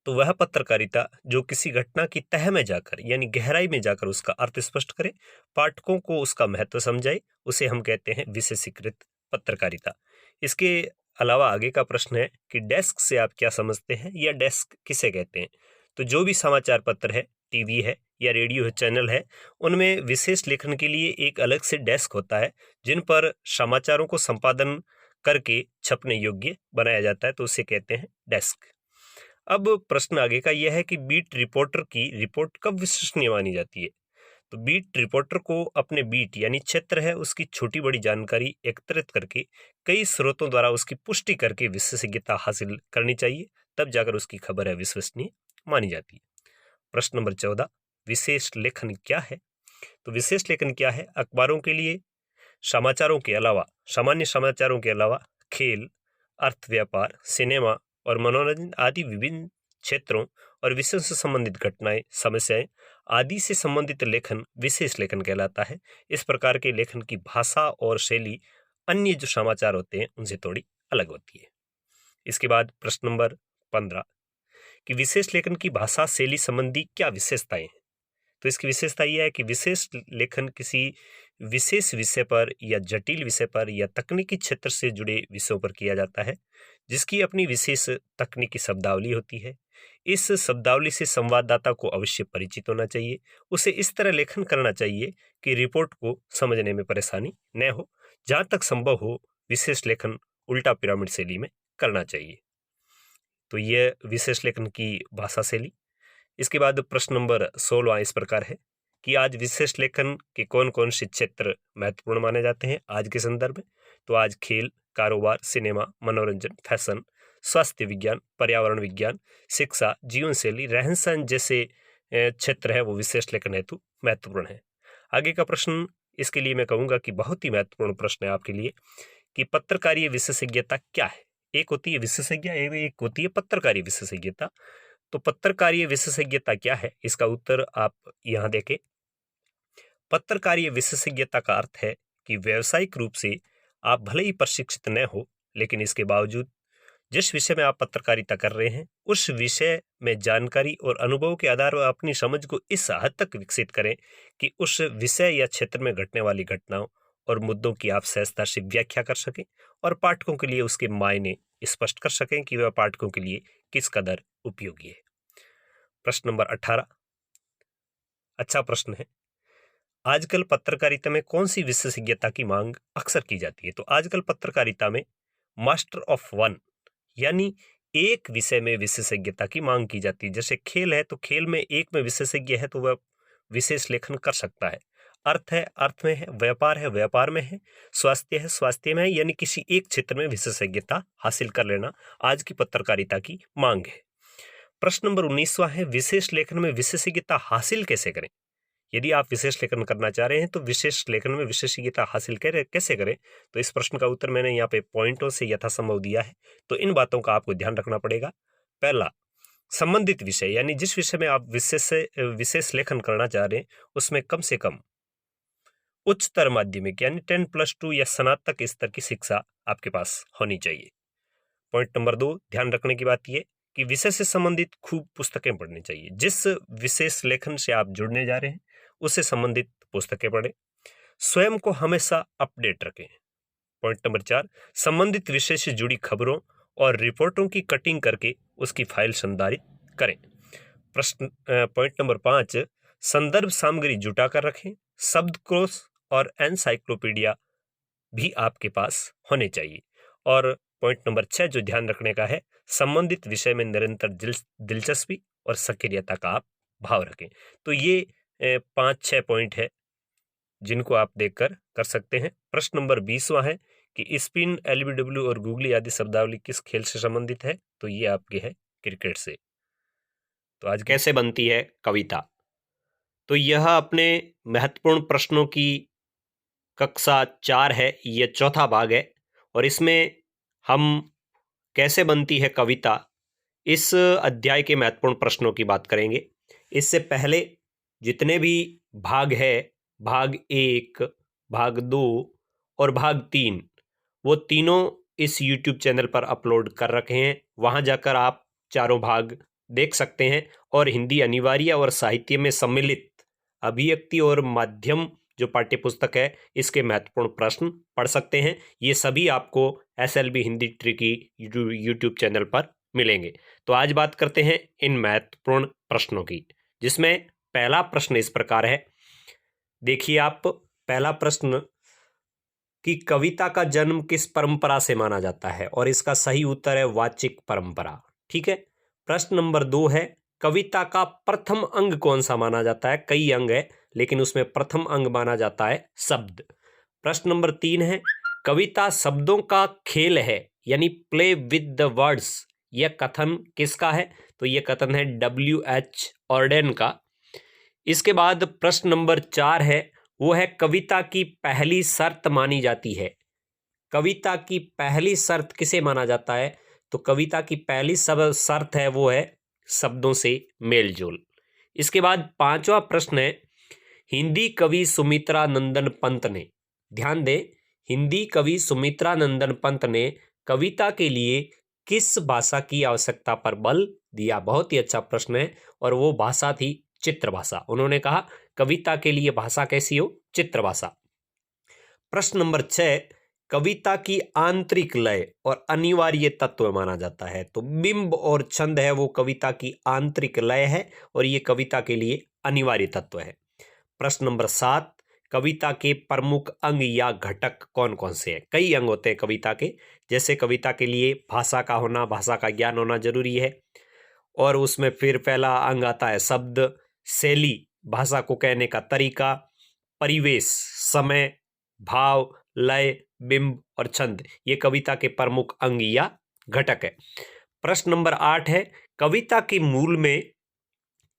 Speaker 1: तो वह पत्रकारिता जो किसी घटना की तह में जाकर यानी गहराई में जाकर उसका अर्थ स्पष्ट करे, पाठकों को उसका महत्व समझाए, उसे हम कहते हैं विशेषीकृत पत्रकारिता। इसके अलावा आगे का प्रश्न है कि डेस्क से आप क्या समझते हैं या डेस्क किसे कहते हैं? तो जो भी समाचार पत्र है, टीवी है या रेडियो है, चैनल है, उनमें विशेष लेखन के लिए एक अलग से डेस्क होता है जिन पर समाचारों को संपादन करके छपने योग्य बनाया जाता है, तो उसे कहते हैं डेस्क। अब प्रश्न आगे का यह है कि बीट रिपोर्टर की रिपोर्ट कब विश्वसनीय मानी जाती है? तो बीट रिपोर्टर को अपने बीट यानी क्षेत्र है उसकी छोटी बड़ी जानकारी एकत्रित करके कई स्रोतों द्वारा उसकी पुष्टि करके विशेषज्ञता हासिल करनी चाहिए, तब जाकर उसकी खबर है विश्वसनीय मानी जाती है। प्रश्न नंबर 14, विशेष लेखन क्या है? तो विशेष लेखन क्या है? अखबारों के लिए समाचारों के अलावा, सामान्य समाचारों के अलावा खेल, अर्थ, व्यापार, सिनेमा और मनोरंजन आदि विभिन्न क्षेत्रों और विषयों से संबंधित घटनाएं, समस्याएं आदि से संबंधित लेखन विशेष लेखन कहलाता है। इस प्रकार के लेखन की भाषा और शैली अन्य जो समाचार होते हैं उनसे थोड़ी अलग होती है। इसके बाद प्रश्न नंबर 15 कि विशेष लेखन की भाषा शैली संबंधी क्या विशेषताएं हैं? तो इसकी विशेषता यह है कि विशेष लेखन किसी विशेष विषय पर या जटिल विषय पर या तकनीकी क्षेत्र से जुड़े विषयों पर किया जाता है, जिसकी अपनी विशेष तकनीकी शब्दावली होती है। इस शब्दावली से संवाददाता को अवश्य परिचित होना चाहिए। उसे इस तरह लेखन करना चाहिए कि रिपोर्ट को समझने में परेशानी न हो। जहाँ तक संभव हो विशेष लेखन उल्टा पिरामिड शैली में करना चाहिए। तो यह विशेष लेखन की भाषा शैली। इसके बाद प्रश्न नंबर 16 इस प्रकार है कि आज विशेष लेखन के कौन कौन से क्षेत्र महत्वपूर्ण माने जाते हैं आज के संदर्भ में? तो आज खेल, कारोबार, सिनेमा, मनोरंजन, फैशन, स्वास्थ्य विज्ञान, पर्यावरण विज्ञान, शिक्षा, जीवन शैली, रहन सहन जैसे क्षेत्र है वो विशेष लेखन हेतु महत्वपूर्ण है। आगे का प्रश्न, इसके लिए मैं कहूँगा कि बहुत ही महत्वपूर्ण प्रश्न है आपके लिए कि पत्रकारीय विशेषज्ञता क्या है? एक होती है विशेषज्ञ, एक होती है पत्रकारीय विशेषज्ञता। तो पत्रकारीय विशेषज्ञता क्या है, इसका उत्तर आप यहाँ देखें। पत्रकारीय विशेषज्ञता का अर्थ है कि व्यावसायिक रूप से आप भले ही प्रशिक्षित न हो, लेकिन इसके बावजूद जिस विषय में आप पत्रकारिता कर रहे हैं उस विषय में जानकारी और अनुभव के आधार पर अपनी समझ को इस हद तक विकसित करें कि उस विषय या क्षेत्र में घटने वाली घटनाओं और मुद्दों की आप सहजता से व्याख्या कर सकें और पाठकों के लिए उसके मायने स्पष्ट कर सकें कि वह पाठकों के लिए किस कदर उपयोगी है। प्रश्न नंबर 18 अच्छा प्रश्न है, आजकल पत्रकारिता में कौन सी विशेषज्ञता की मांग अक्सर की जाती है? तो आजकल पत्रकारिता में मास्टर ऑफ वन यानी एक विषय में विशेषज्ञता की मांग की जाती है। जैसे खेल है तो खेल में एक में विशेषज्ञ है तो वह विशेष लेखन कर सकता है। अर्थ है, अर्थ में है। व्यापार है, व्यापार में है। स्वास्थ्य है, स्वास्थ्य में है। यानी किसी एक क्षेत्र में विशेषज्ञता हासिल कर लेना आज की पत्रकारिता की मांग है। प्रश्न नंबर 19वां है, विशेष लेखन में विशेषज्ञता हासिल कैसे करें? यदि आप विशेष लेखन करना चाह रहे हैं तो विशेष लेखन में विशेषज्ञता हासिल कैसे करें? तो इस प्रश्न का उत्तर मैंने यहाँ पे पॉइंटों से यथासंभव दिया है, तो इन बातों का आपको ध्यान रखना पड़ेगा। पहला, संबंधित विषय यानी जिस विषय में आप विशेष लेखन करना चाह रहे हैं उसमें कम से कम उच्चतर माध्यमिक यानी 10+2 या स्नातक स्तर की शिक्षा आपके पास होनी चाहिए। पॉइंट नंबर 2, ध्यान रखने की बात यह कि विषय से संबंधित खूब पुस्तकें पढ़नी चाहिए। जिस विशेष लेखन से आप जुड़ने जा रहे हैं उससे संबंधित पुस्तकें पढ़ें। स्वयं को हमेशा अपडेट रखें। पॉइंट नंबर 4, संबंधित विषय से जुड़ी खबरों और रिपोर्टों की कटिंग करके उसकी फाइल संधारित करें। पॉइंट नंबर 5, संदर्भ सामग्री जुटा कर रखें। शब्दकोश और एनसाइक्लोपीडिया भी आपके पास होने चाहिए। और पॉइंट नंबर 6 जो ध्यान रखने का है, संबंधित विषय में निरंतर दिलचस्पी और सक्रियता का आप भाव रखें। तो ये 5-6 पॉइंट है जिनको आप देखकर कर सकते हैं। प्रश्न नंबर 20वां है कि स्पिन, एलबीडब्ल्यू और गूगली आदि शब्दावली किस खेल से संबंधित है? तो ये आपके है क्रिकेट से। तो आज कैसे बनती है कविता? तो यह अपने महत्वपूर्ण प्रश्नों की कक्षा 4 है, यह चौथा भाग है और इसमें हम कैसे बनती है कविता इस अध्याय के महत्वपूर्ण प्रश्नों की बात करेंगे। इससे पहले जितने भी भाग है, भाग 1, भाग 2 और भाग 3, वो तीनों इस YouTube चैनल पर अपलोड कर रखे हैं। वहां जाकर आप चारों भाग देख सकते हैं और हिंदी अनिवार्य और साहित्य में सम्मिलित अभिव्यक्ति और माध्यम जो पाठ्यपुस्तक है इसके महत्वपूर्ण प्रश्न पढ़ सकते हैं। ये सभी आपको SLB Hindi tricky YouTube channel पर मिलेंगे। तो आज बात करते हैं इन महत्वपूर्ण प्रश्नों की, जिसमें पहला प्रश्न इस प्रकार है। देखिए आप, पहला प्रश्न कि कविता का जन्म किस परंपरा से माना जाता है, और इसका सही उत्तर है वाचिक परंपरा। ठीक है। प्रश्न नंबर 2 है, कविता का प्रथम अंग कौन सा माना जाता है? कई अंग है लेकिन उसमें प्रथम अंग माना जाता है शब्द। प्रश्न नंबर 3 है, कविता शब्दों का खेल है यानी प्ले विद द वर्ड्स, यह कथन किसका है? तो यह कथन है WH ऑर्डेन का। इसके बाद प्रश्न नंबर 4 है, वो है कविता की पहली शर्त मानी जाती है। कविता की पहली शर्त किसे माना जाता है? तो कविता की पहली शर्त है वो है शब्दों से मेलजोल। इसके बाद 5वां प्रश्न है, हिंदी कवि सुमित्रा नंदन पंत ने, ध्यान दें, हिंदी कवि सुमित्रा नंदन पंत ने कविता के लिए किस भाषा की आवश्यकता पर बल दिया? बहुत ही अच्छा प्रश्न है और वो भाषा थी चित्र भाषा। उन्होंने कहा कविता के लिए भाषा कैसी हो? चित्र भाषा। प्रश्न नंबर 6, कविता की आंतरिक लय और अनिवार्य तत्व माना जाता है। तो बिंब और छंद है वो कविता की आंतरिक लय है और ये कविता के लिए अनिवार्य तत्व है। प्रश्न नंबर 7, कविता के प्रमुख अंग या घटक कौन कौन से हैं? कई अंग होते हैं कविता के, जैसे कविता के लिए भाषा का होना, भाषा का ज्ञान होना जरूरी है। और उसमें फिर पहला अंग आता है शब्द, शैली, भाषा को कहने का तरीका, परिवेश, समय, भाव, लय, बिंब और छंद, ये कविता के प्रमुख अंग या घटक है। प्रश्न नंबर 8 है, कविता के मूल में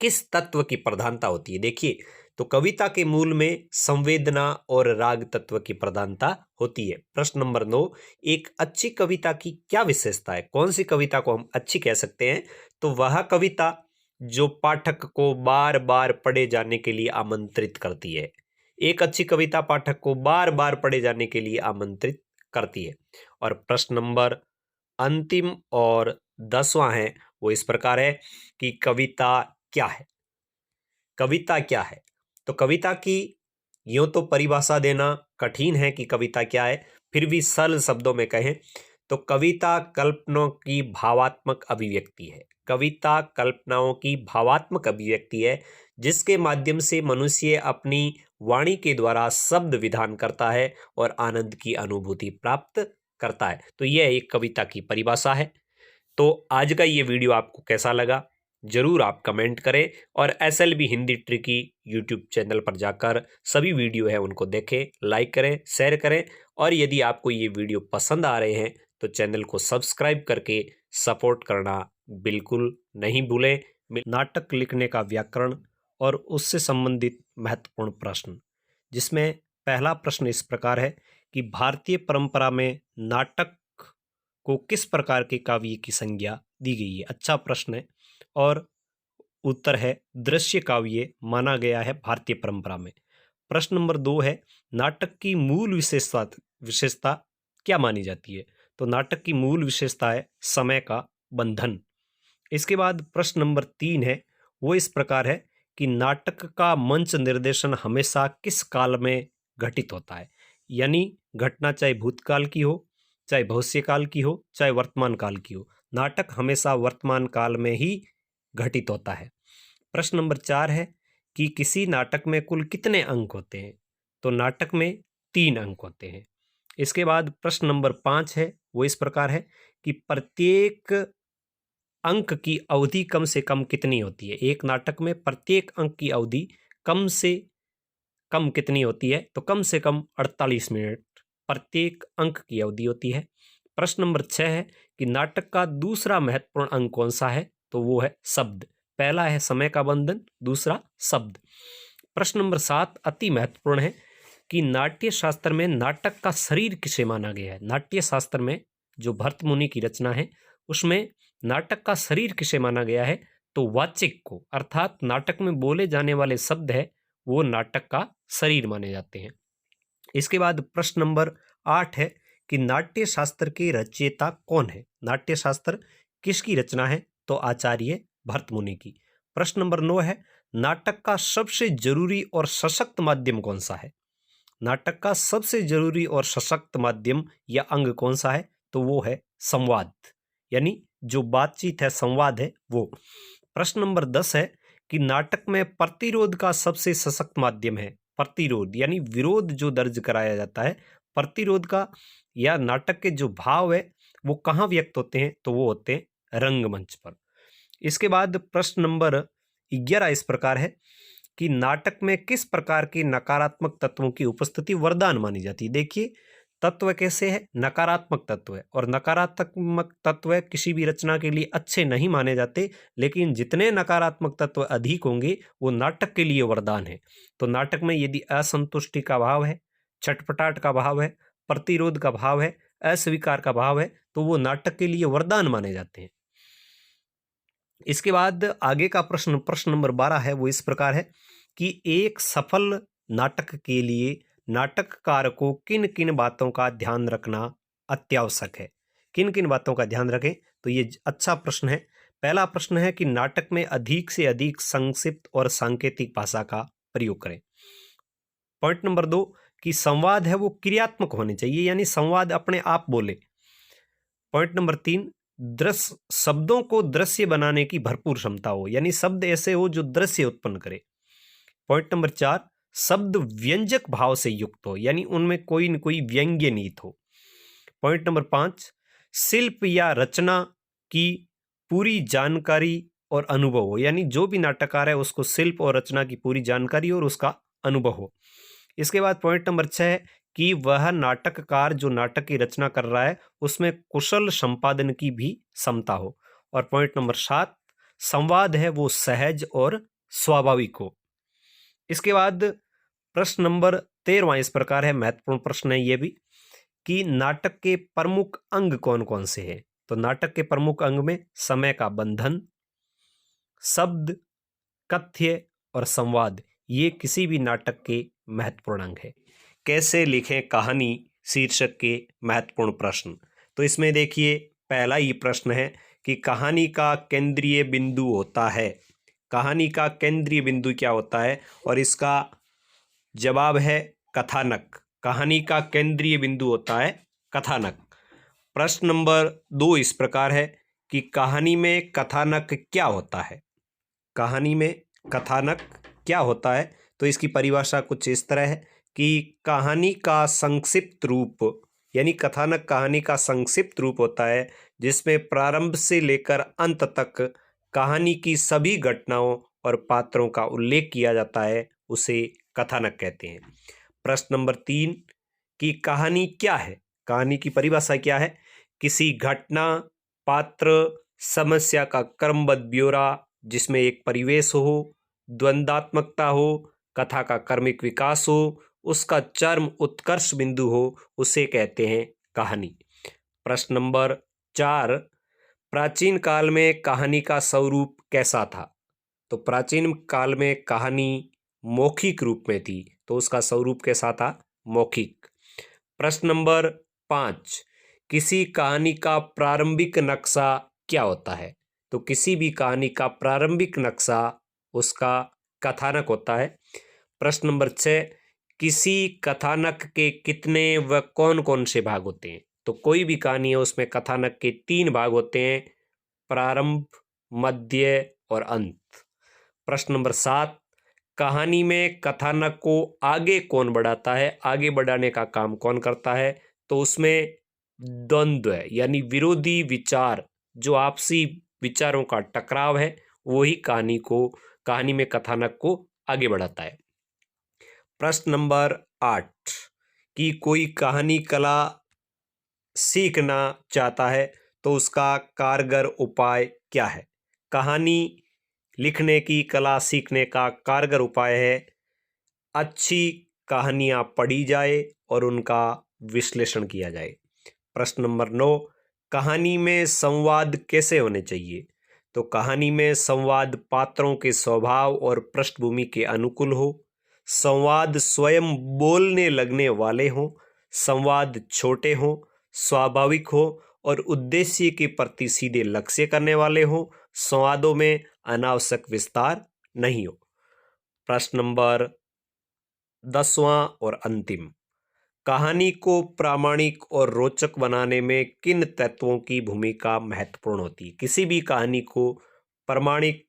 Speaker 1: किस तत्व की प्रधानता होती है? देखिए, तो कविता के मूल में संवेदना और राग तत्व की प्रधानता होती है। प्रश्न नंबर 9, एक अच्छी कविता की क्या विशेषता है? कौन सी कविता को हम अच्छी कह सकते हैं? तो वह कविता जो पाठक को बार बार पढ़े जाने के लिए आमंत्रित करती है। एक अच्छी कविता पाठक को बार बार पढ़े जाने के लिए आमंत्रित करती है। और प्रश्न नंबर अंतिम और 10वां है वो इस प्रकार है कि कविता क्या है? कविता क्या है? तो कविता की यूं तो परिभाषा देना कठिन है कि कविता क्या है, फिर भी सरल शब्दों में कहें तो कविता कल्पनाओं की भावात्मक अभिव्यक्ति है। कविता कल्पनाओं की भावात्मक अभिव्यक्ति है जिसके माध्यम से मनुष्य अपनी वाणी के द्वारा शब्द विधान करता है और आनंद की अनुभूति प्राप्त करता है। तो यह एक कविता की परिभाषा है। तो आज का ये वीडियो आपको कैसा लगा जरूर आप कमेंट करें और SLB Hindi tricky YouTube channel पर जाकर सभी वीडियो है उनको देखें, लाइक करें, शेयर करें और यदि आपको ये वीडियो पसंद आ रहे हैं तो चैनल को सब्सक्राइब करके सपोर्ट करना बिल्कुल नहीं भूलें। नाटक लिखने का व्याकरण और उससे संबंधित महत्वपूर्ण प्रश्न, जिसमें पहला प्रश्न इस प्रकार है कि भारतीय परंपरा में नाटक को किस प्रकार के काव्य की संज्ञा दी गई है? अच्छा प्रश्न है और उत्तर है दृश्य काव्य माना गया है भारतीय परंपरा में।
Speaker 2: प्रश्न नंबर 2 है, नाटक की मूल विशेषता क्या मानी जाती है? तो नाटक की मूल विशेषता है समय का बंधन। इसके बाद प्रश्न नंबर 3 है, वो इस प्रकार है कि नाटक का मंच निर्देशन हमेशा किस काल में घटित होता है? यानी घटना चाहे भूतकाल की हो, चाहे भविष्यकाल की हो, चाहे वर्तमान काल की हो, नाटक हमेशा वर्तमान काल में ही घटित होता है। प्रश्न नंबर 4 है कि किसी नाटक में कुल कितने अंक होते हैं? तो नाटक में 3 अंक होते हैं। इसके बाद प्रश्न नंबर 5 है, वो इस प्रकार है कि प्रत्येक अंक की अवधि कम से कम कितनी होती है? एक नाटक में प्रत्येक अंक की अवधि कम से कम कितनी होती है? तो कम से कम 48 मिनट प्रत्येक अंक की अवधि होती है। प्रश्न नंबर 6 है कि नाटक का दूसरा महत्वपूर्ण अंक कौन सा है? तो वो है शब्द। पहला है समय का बंधन, दूसरा शब्द। प्रश्न नंबर 7 अति महत्वपूर्ण है कि नाट्य शास्त्र में नाटक का शरीर किसे माना गया है? नाट्य शास्त्र में जो भरत मुनि की रचना है उसमें नाटक का शरीर किसे माना गया है? तो वाचिक को, अर्थात नाटक में बोले जाने वाले शब्द है वो नाटक का शरीर माने जाते हैं। इसके बाद प्रश्न नंबर 8 है कि नाट्य शास्त्र के रचयिता कौन है? नाट्य शास्त्र किसकी रचना है? तो आचार्य भरत मुनि की। प्रश्न नंबर 9 है, नाटक का सबसे जरूरी और सशक्त माध्यम कौन सा है? नाटक का सबसे जरूरी और सशक्त माध्यम या अंग कौन सा है? तो वो है संवाद, यानी जो बातचीत है, संवाद है वो। प्रश्न नंबर 10 है कि नाटक में प्रतिरोध का सबसे सशक्त माध्यम है। प्रतिरोध यानी विरोध जो दर्ज कराया जाता है, प्रतिरोध का या नाटक के जो भाव है वो कहाँ व्यक्त होते हैं? तो वो होते हैं रंगमंच पर। इसके बाद प्रश्न नंबर 11 इस प्रकार है कि नाटक में किस प्रकार के नकारात्मक तत्वों की उपस्थिति वरदान मानी जाती है? देखिए, तत्व कैसे है? नकारात्मक तत्व है, और नकारात्मक तत्व किसी भी रचना के लिए अच्छे नहीं माने जाते, लेकिन जितने नकारात्मक तत्व अधिक होंगे वो नाटक के लिए वरदान है। तो नाटक में यदि असंतुष्टि का भाव है, छटपटाहट का भाव है, प्रतिरोध का भाव है, अस्वीकार का भाव है, तो वो नाटक के लिए वरदान माने जाते हैं। इसके बाद आगे का प्रश्न नंबर 12 है, वो इस प्रकार है कि एक सफल नाटक के लिए नाटककार को किन किन बातों का ध्यान रखना अत्यावश्यक है? किन किन बातों का ध्यान रखें? तो ये अच्छा प्रश्न है। पहला प्रश्न है कि नाटक में अधिक से अधिक संक्षिप्त और सांकेतिक भाषा का प्रयोग करें। पॉइंट नंबर 2 कि संवाद है वो क्रियात्मक होने चाहिए, यानी संवाद अपने आप बोले। पॉइंट नंबर 3 दृश्य, शब्दों को दृश्य बनाने की भरपूर क्षमता हो, यानी शब्द ऐसे हो जो दृश्य उत्पन्न करे। पॉइंट नंबर 4 शब्द व्यंजक भाव से युक्त हो, यानी उनमें कोई न कोई व्यंग्य नीत हो। पॉइंट नंबर 5 शिल्प या रचना की पूरी जानकारी और अनुभव हो, यानी जो भी नाटककार है उसको शिल्प और रचना की पूरी जानकारी और उसका अनुभव हो। इसके बाद पॉइंट नंबर 6 है कि वह नाटककार जो नाटक की रचना कर रहा है उसमें कुशल संपादन की भी क्षमता हो। और पॉइंट नंबर 7 संवाद है वो सहज और स्वाभाविक हो। इसके बाद प्रश्न नंबर 13 इस प्रकार है, महत्वपूर्ण प्रश्न है ये भी, कि नाटक के प्रमुख अंग कौन कौन से हैं? तो नाटक के प्रमुख अंग में समय का बंधन, शब्द, कथ्य और संवाद, ये किसी भी नाटक के महत्वपूर्ण अंग है। कैसे लिखें कहानी शीर्षक के महत्वपूर्ण प्रश्न। तो इसमें देखिए, पहला ही प्रश्न है कि कहानी का केंद्रीय बिंदु होता है। कहानी का केंद्रीय बिंदु क्या होता है? और इसका जवाब है कथानक। कहानी का केंद्रीय बिंदु होता है कथानक। प्रश्न नंबर 2 इस प्रकार है कि कहानी में कथानक क्या होता है? कहानी में कथानक क्या होता है? तो इसकी परिभाषा कुछ इस तरह है कि कहानी का संक्षिप्त रूप, यानी कथानक कहानी का संक्षिप्त रूप होता है जिसमें प्रारंभ से लेकर अंत तक कहानी की सभी घटनाओं और पात्रों का उल्लेख किया जाता है, उसे कथानक कहते हैं। प्रश्न नंबर 3 कि कहानी क्या है? कहानी की परिभाषा क्या है? किसी घटना, पात्र, समस्या का क्रमबद्ध ब्यौरा जिसमें एक परिवेश हो, द्वंद्वात्मकता हो, कथा का क्रमिक विकास हो, उसका चरम उत्कर्ष बिंदु हो, उसे कहते हैं कहानी। प्रश्न नंबर 4 प्राचीन काल में कहानी का स्वरूप कैसा था? तो प्राचीन काल में कहानी मौखिक रूप में थी, तो उसका स्वरूप कैसा था? मौखिक। प्रश्न नंबर 5, किसी कहानी का प्रारंभिक नक्शा क्या होता है? तो किसी भी कहानी का प्रारंभिक नक्शा उसका कथानक होता है। प्रश्न नंबर 6, किसी कथानक के कितने व कौन कौन से भाग होते हैं? तो कोई भी कहानी है उसमें कथानक के 3 भाग होते हैं, प्रारंभ, मध्य और अंत। प्रश्न नंबर 7, कहानी में कथानक को आगे कौन बढ़ाता है? आगे बढ़ाने का काम कौन करता है? तो उसमें द्वंद्व यानी विरोधी विचार, जो आपसी विचारों का टकराव है, वही कहानी में कथानक को आगे बढ़ाता है। प्रश्न नंबर 8, कि कोई कहानी कला सीखना चाहता है तो उसका कारगर उपाय क्या है? कहानी लिखने की कला सीखने का कारगर उपाय है अच्छी कहानियाँ पढ़ी जाए और उनका विश्लेषण किया जाए। प्रश्न नंबर 9, कहानी में संवाद कैसे होने चाहिए? तो कहानी में संवाद पात्रों के स्वभाव और पृष्ठभूमि के अनुकूल हो, संवाद स्वयं बोलने लगने वाले हों, संवाद छोटे हों, स्वाभाविक हो और उद्देश्य के प्रति सीधे लक्ष्य करने वाले हों, संवादों में अनावश्यक विस्तार नहीं हो। प्रश्न नंबर 10वां और अंतिम, कहानी को प्रामाणिक और रोचक बनाने में किन तत्वों की भूमिका महत्वपूर्ण होती है? किसी भी कहानी को प्रामाणिक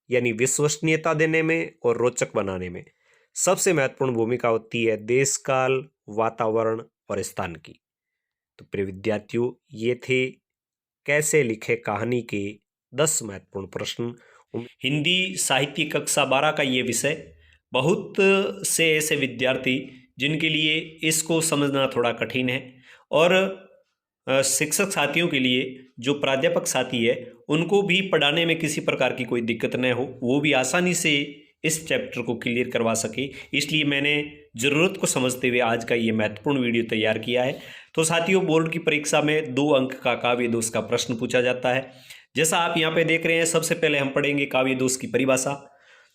Speaker 2: यानी विश्वसनीयता देने में और रोचक बनाने में सबसे महत्वपूर्ण भूमिका होती है देश काल, वातावरण और स्थान की। तो प्रिय विद्यार्थियों, ये थे कैसे लिखे कहानी के 10 महत्वपूर्ण प्रश्न।
Speaker 1: हिंदी साहित्य कक्षा 12 का ये विषय बहुत से ऐसे विद्यार्थी जिनके लिए इसको समझना थोड़ा कठिन है, और शिक्षक साथियों के लिए जो प्राध्यापक साथी है उनको भी पढ़ाने में किसी प्रकार की कोई दिक्कत न हो, वो भी आसानी से इस चैप्टर को क्लियर करवा सके, इसलिए मैंने ज़रूरत को समझते हुए आज का ये महत्वपूर्ण वीडियो तैयार किया है। तो साथियों, बोर्ड की परीक्षा में 2 अंक का काव्य दोष का प्रश्न पूछा जाता है। जैसा आप यहाँ पे देख रहे हैं, सबसे पहले हम पढ़ेंगे काव्य दोष की परिभाषा।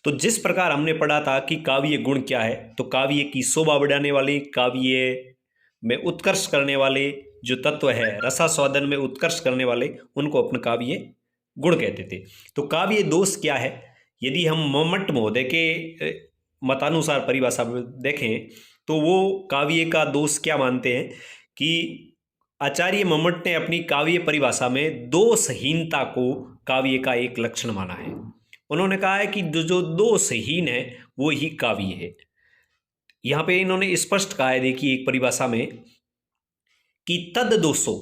Speaker 1: तो जिस प्रकार हमने पढ़ा था कि काव्य गुण क्या है, तो काव्य की शोभा बढ़ाने वाले, काव्य में उत्कर्ष करने वाले जो तत्व है, रसास्वादन में उत्कर्ष करने वाले, उनको अपन काव्य गुण कहते थे। तो काव्य दोष क्या है? यदि हम मम्मट महोदय के मतानुसार परिभाषा में देखें तो वो काव्य का दोष क्या मानते हैं कि आचार्य मम्मट ने अपनी काव्य परिभाषा में दोषहीनता को काव्य का एक लक्षण माना है। उन्होंने कहा है कि जो दोषहीन है वो ही काव्य है। यहाँ पे इन्होंने स्पष्ट कहा है, देखिए एक परिभाषा में, कि तद दोषो,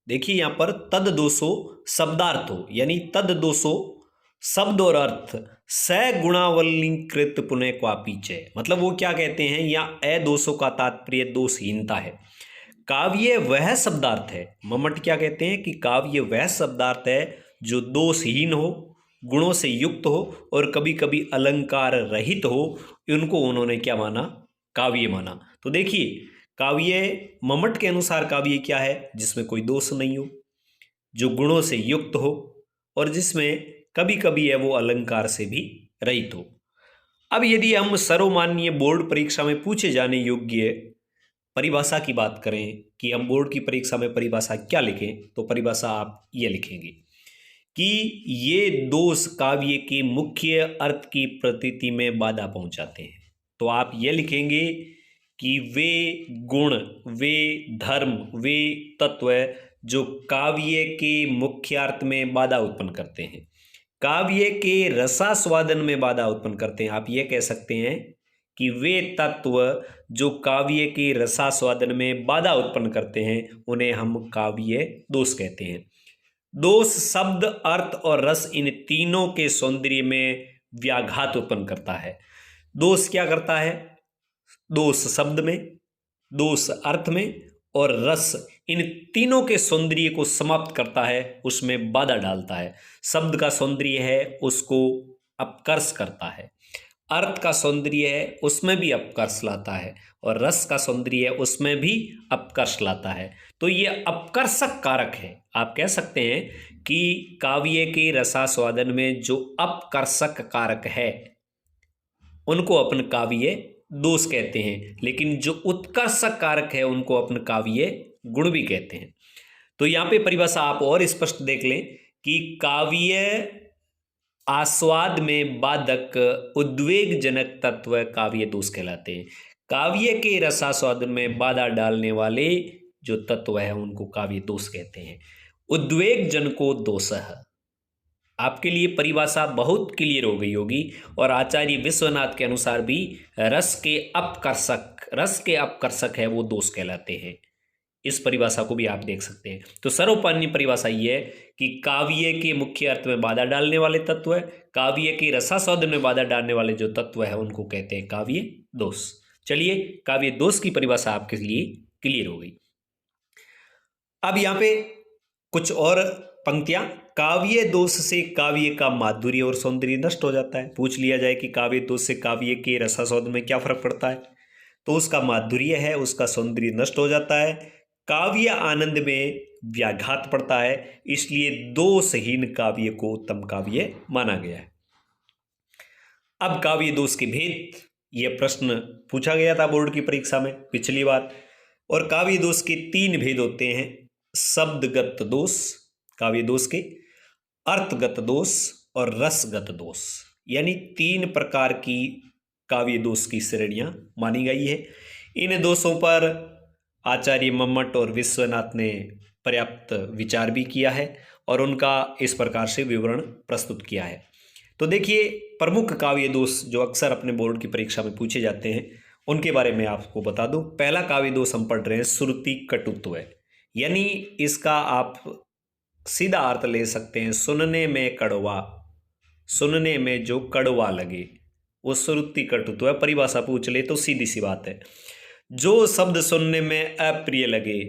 Speaker 1: देखिए यहाँ पर तद दोषो शब्दार्थ हो, यानी तद दोषो शब्द और अर्थ सगुणावलीकृत पुनः क्वापी च, मतलब वो क्या कहते हैं, या अदोषों का तात्पर्य दोषहीनता है। काव्य वह शब्दार्थ है, मम्मट क्या कहते हैं कि काव्य वह शब्दार्थ है जो दोषहीन हो, गुणों से युक्त हो और कभी कभी अलंकार रहित हो, उनको उन्होंने क्या माना? काव्य माना। तो देखिए, काव्य मम्मट के अनुसार काव्य क्या है? जिसमें कोई दोष नहीं हो, जो गुणों से युक्त हो और जिसमें कभी कभी है वो अलंकार से भी रहित हो। अब यदि हम सर्वमान्य बोर्ड परीक्षा में पूछे जाने योग्य परिभाषा की बात करें कि हम बोर्ड की परीक्षा में परिभाषा क्या लिखें, तो परिभाषा आप ये लिखेंगे कि ये दोष काव्य के मुख्य अर्थ की प्रतीति में बाधा पहुंचाते हैं। तो आप ये लिखेंगे कि वे गुण, वे धर्म, वे तत्व जो काव्य के मुख्यार्थ में बाधा उत्पन्न करते हैं, काव्य के रसास्वादन में बाधा उत्पन्न करते हैं। आप ये कह सकते हैं कि वे तत्व जो काव्य के रसास्वादन में बाधा उत्पन्न करते हैं, उन्हें हम काव्य दोष कहते हैं। दोष शब्द, अर्थ और रस, इन तीनों के सौंदर्य में व्याघात उत्पन्न करता है। दोष क्या करता है? दोष शब्द में, दोष अर्थ में और रस, इन तीनों के सौंदर्य को समाप्त करता है, उसमें बाधा डालता है। शब्द का सौंदर्य है उसको अपकर्ष करता है, अर्थ का सौंदर्य है उसमें भी अपकर्ष लाता है, और रस का सौंदर्य है उसमें भी अपकर्ष लाता है। तो ये अपकर्षक कारक है। आप कह सकते हैं कि काव्य के रसास्वादन में जो अपकर्षक कारक है उनको अपन काव्य दोष कहते हैं, लेकिन जो उत्कर्षक कारक है उनको अपन काव्य गुण भी कहते हैं। तो यहाँ पे परिभाषा आप और स्पष्ट देख लें कि काव्य आस्वाद में बाधक उद्वेगजनक तत्व काव्य दोष कहलाते हैं। काव्य के रसास्वाद में बाधा डालने वाले जो तत्व है उनको काव्य दोष कहते हैं। उद्वेगजनको दोषः, आपके लिए परिभाषा बहुत क्लियर हो गई होगी। और आचार्य विश्वनाथ के अनुसार भी रस के अपकर्षक है वो दोष कहलाते हैं। इस परिभाषा को भी आप देख सकते हैं। तो सर्वमान्य परिभाषा ये है कि काव्य के मुख्य अर्थ में बाधा डालने वाले तत्व है, काव्य के रसास्वादन में बाधा डालने वाले जो तत्व है उनको कहते हैं काव्य दोष। चलिए, काव्य दोष की परिभाषा आपके लिए क्लियर हो गई। अब यहाँ पे कुछ और पंक्तियां। काव्य दोष से काव्य का माधुर्य और सौंदर्य नष्ट हो जाता है। पूछ लिया जाए कि काव्य दोष से काव्य के रसास्वाद में क्या फर्क पड़ता है, तो उसका माधुर्य है, उसका सौंदर्य नष्ट हो जाता है, काव्य आनंद में व्याघात पड़ता है, इसलिए दोषहीन काव्य को उत्तम काव्य माना गया है। अब काव्य दोष के भेद, यह प्रश्न पूछा गया था बोर्ड की परीक्षा में पिछली बार। और काव्य दोष के 3 भेद होते हैं। शब्दगत दोष काव्य दोष के, अर्थगत दोष और रसगत दोष, यानी 3 प्रकार की काव्य दोष की श्रेणियां मानी गई है। इन दोषों पर आचार्य मम्मट और विश्वनाथ ने पर्याप्त विचार भी किया है और उनका इस प्रकार से विवरण प्रस्तुत किया है। तो देखिए, प्रमुख काव्य दोष जो अक्सर अपने बोर्ड की परीक्षा में पूछे जाते हैं उनके बारे में आपको बता दूं। पहला काव्य दोष हम पढ़ रहे हैं श्रुति कटुत्व है, यानी इसका आप सीधा अर्थ ले सकते हैं सुनने में कड़वा, सुनने में जो कड़वा लगे वो श्रुति कटुत्व है। परिभाषा पूछ ले तो सीधी सी बात है, जो शब्द सुनने में अप्रिय लगे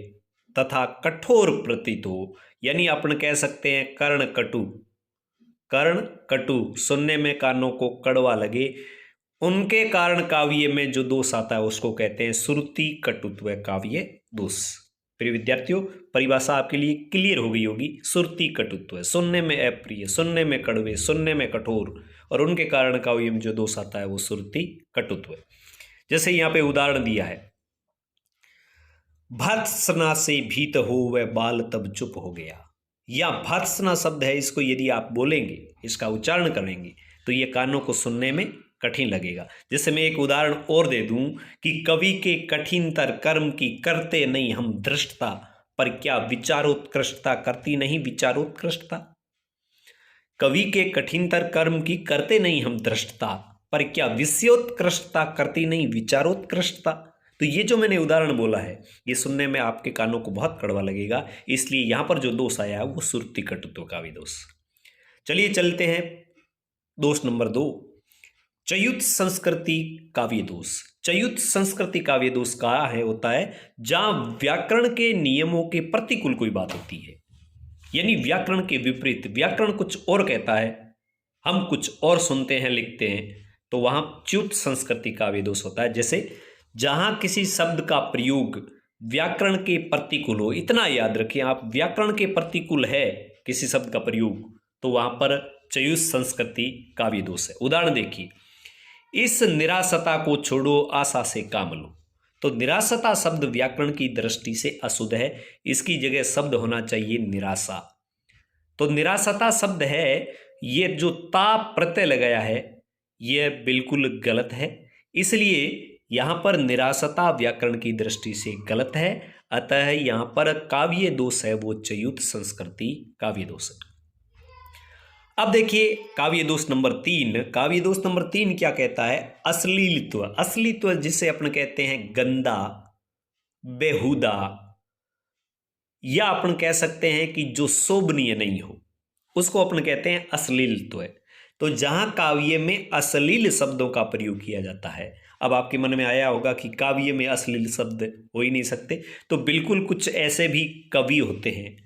Speaker 1: तथा कठोर प्रतीत हो, यानी अपन कह सकते हैं कर्ण कटु, सुनने में कानों को कड़वा लगे, उनके कारण काव्य में जो दोष आता है उसको कहते हैं श्रुति कटुत्व काव्य दोष। प्रिय विद्यार्थियों, परिभाषा आपके लिए क्लियर हो गई होगी। श्रुति कटुत्व है, सुनने में अप्रिय, सुनने में कड़वे, सुनने में कठोर, और उनके कारण काव्य में जो दोष आता है वो श्रुति कटुत्व है। जैसे यहाँ पे उदाहरण दिया है, भर्त्सना से भीत हो वह बाल तब चुप हो गया। या भर्त्सना शब्द है, इसको यदि आप बोलेंगे, इसका उच्चारण करेंगे तो ये कानों को सुनने में कठिन लगेगा। जैसे मैं एक उदाहरण और दे दूं कि कवि के कठिनतर कर्म की करते नहीं हम धृष्टता, पर क्या विचारोत्कृष्टता करती नहीं विचारोत्कृष्टता। कवि के कठिनतर कर्म की करते नहीं हम धृष्टता, पर क्या विषयोत्कृष्टता करती नहीं विचारोत्कृष्टता। तो ये जो मैंने उदाहरण बोला है ये सुनने में आपके कानों को बहुत कड़वा लगेगा, इसलिए यहां पर जो दोष आया है वो श्रुति कटुत्व काव्य दोष। चलिए चलते हैं दोष नंबर 2, चयुत संस्कृति काव्य दोष। चयुत संस्कृति काव्य दोष का है होता है जहां व्याकरण के नियमों के प्रतिकूल कोई बात होती है, यानी व्याकरण के विपरीत, व्याकरण कुछ और कहता है, हम कुछ और सुनते हैं लिखते हैं, तो वहां च्युत संस्कृति काव्य दोष होता है। जैसे जहां किसी शब्द का प्रयोग व्याकरण के प्रतिकूल हो, इतना याद रखें आप, व्याकरण के प्रतिकूल है किसी शब्द का प्रयोग, तो वहां पर चयुत संस्कृति काव्य दोष है। उदाहरण देखिए, इस निराशता को छोड़ो आशा से काम लो। तो निराशता शब्द व्याकरण की दृष्टि से अशुद्ध है, इसकी जगह शब्द होना चाहिए निराशा। तो निराशता शब्द है, ये जो ता प्रत्यय लगाया है यह बिल्कुल गलत है, इसलिए यहां पर निराशता व्याकरण की दृष्टि से गलत है, अतः यहां पर काव्य दोष है वो चयुत संस्कृति काव्य दोष है। अब देखिए काव्य दोष नंबर 3। काव्य दोष नंबर 3 क्या कहता है? अश्लीलत्व। अश्लीलत्व जिसे अपन कहते हैं गंदा, बेहुदा, या अपन कह सकते हैं कि जो शोभनीय नहीं हो, उसको अपन कहते हैं अश्लीलत्व। तो जहां काव्य में अश्लील शब्दों का प्रयोग किया जाता है, अब आपके मन में आया होगा कि काव्य में अश्लील शब्द हो ही नहीं सकते, तो बिल्कुल कुछ ऐसे भी कवि होते हैं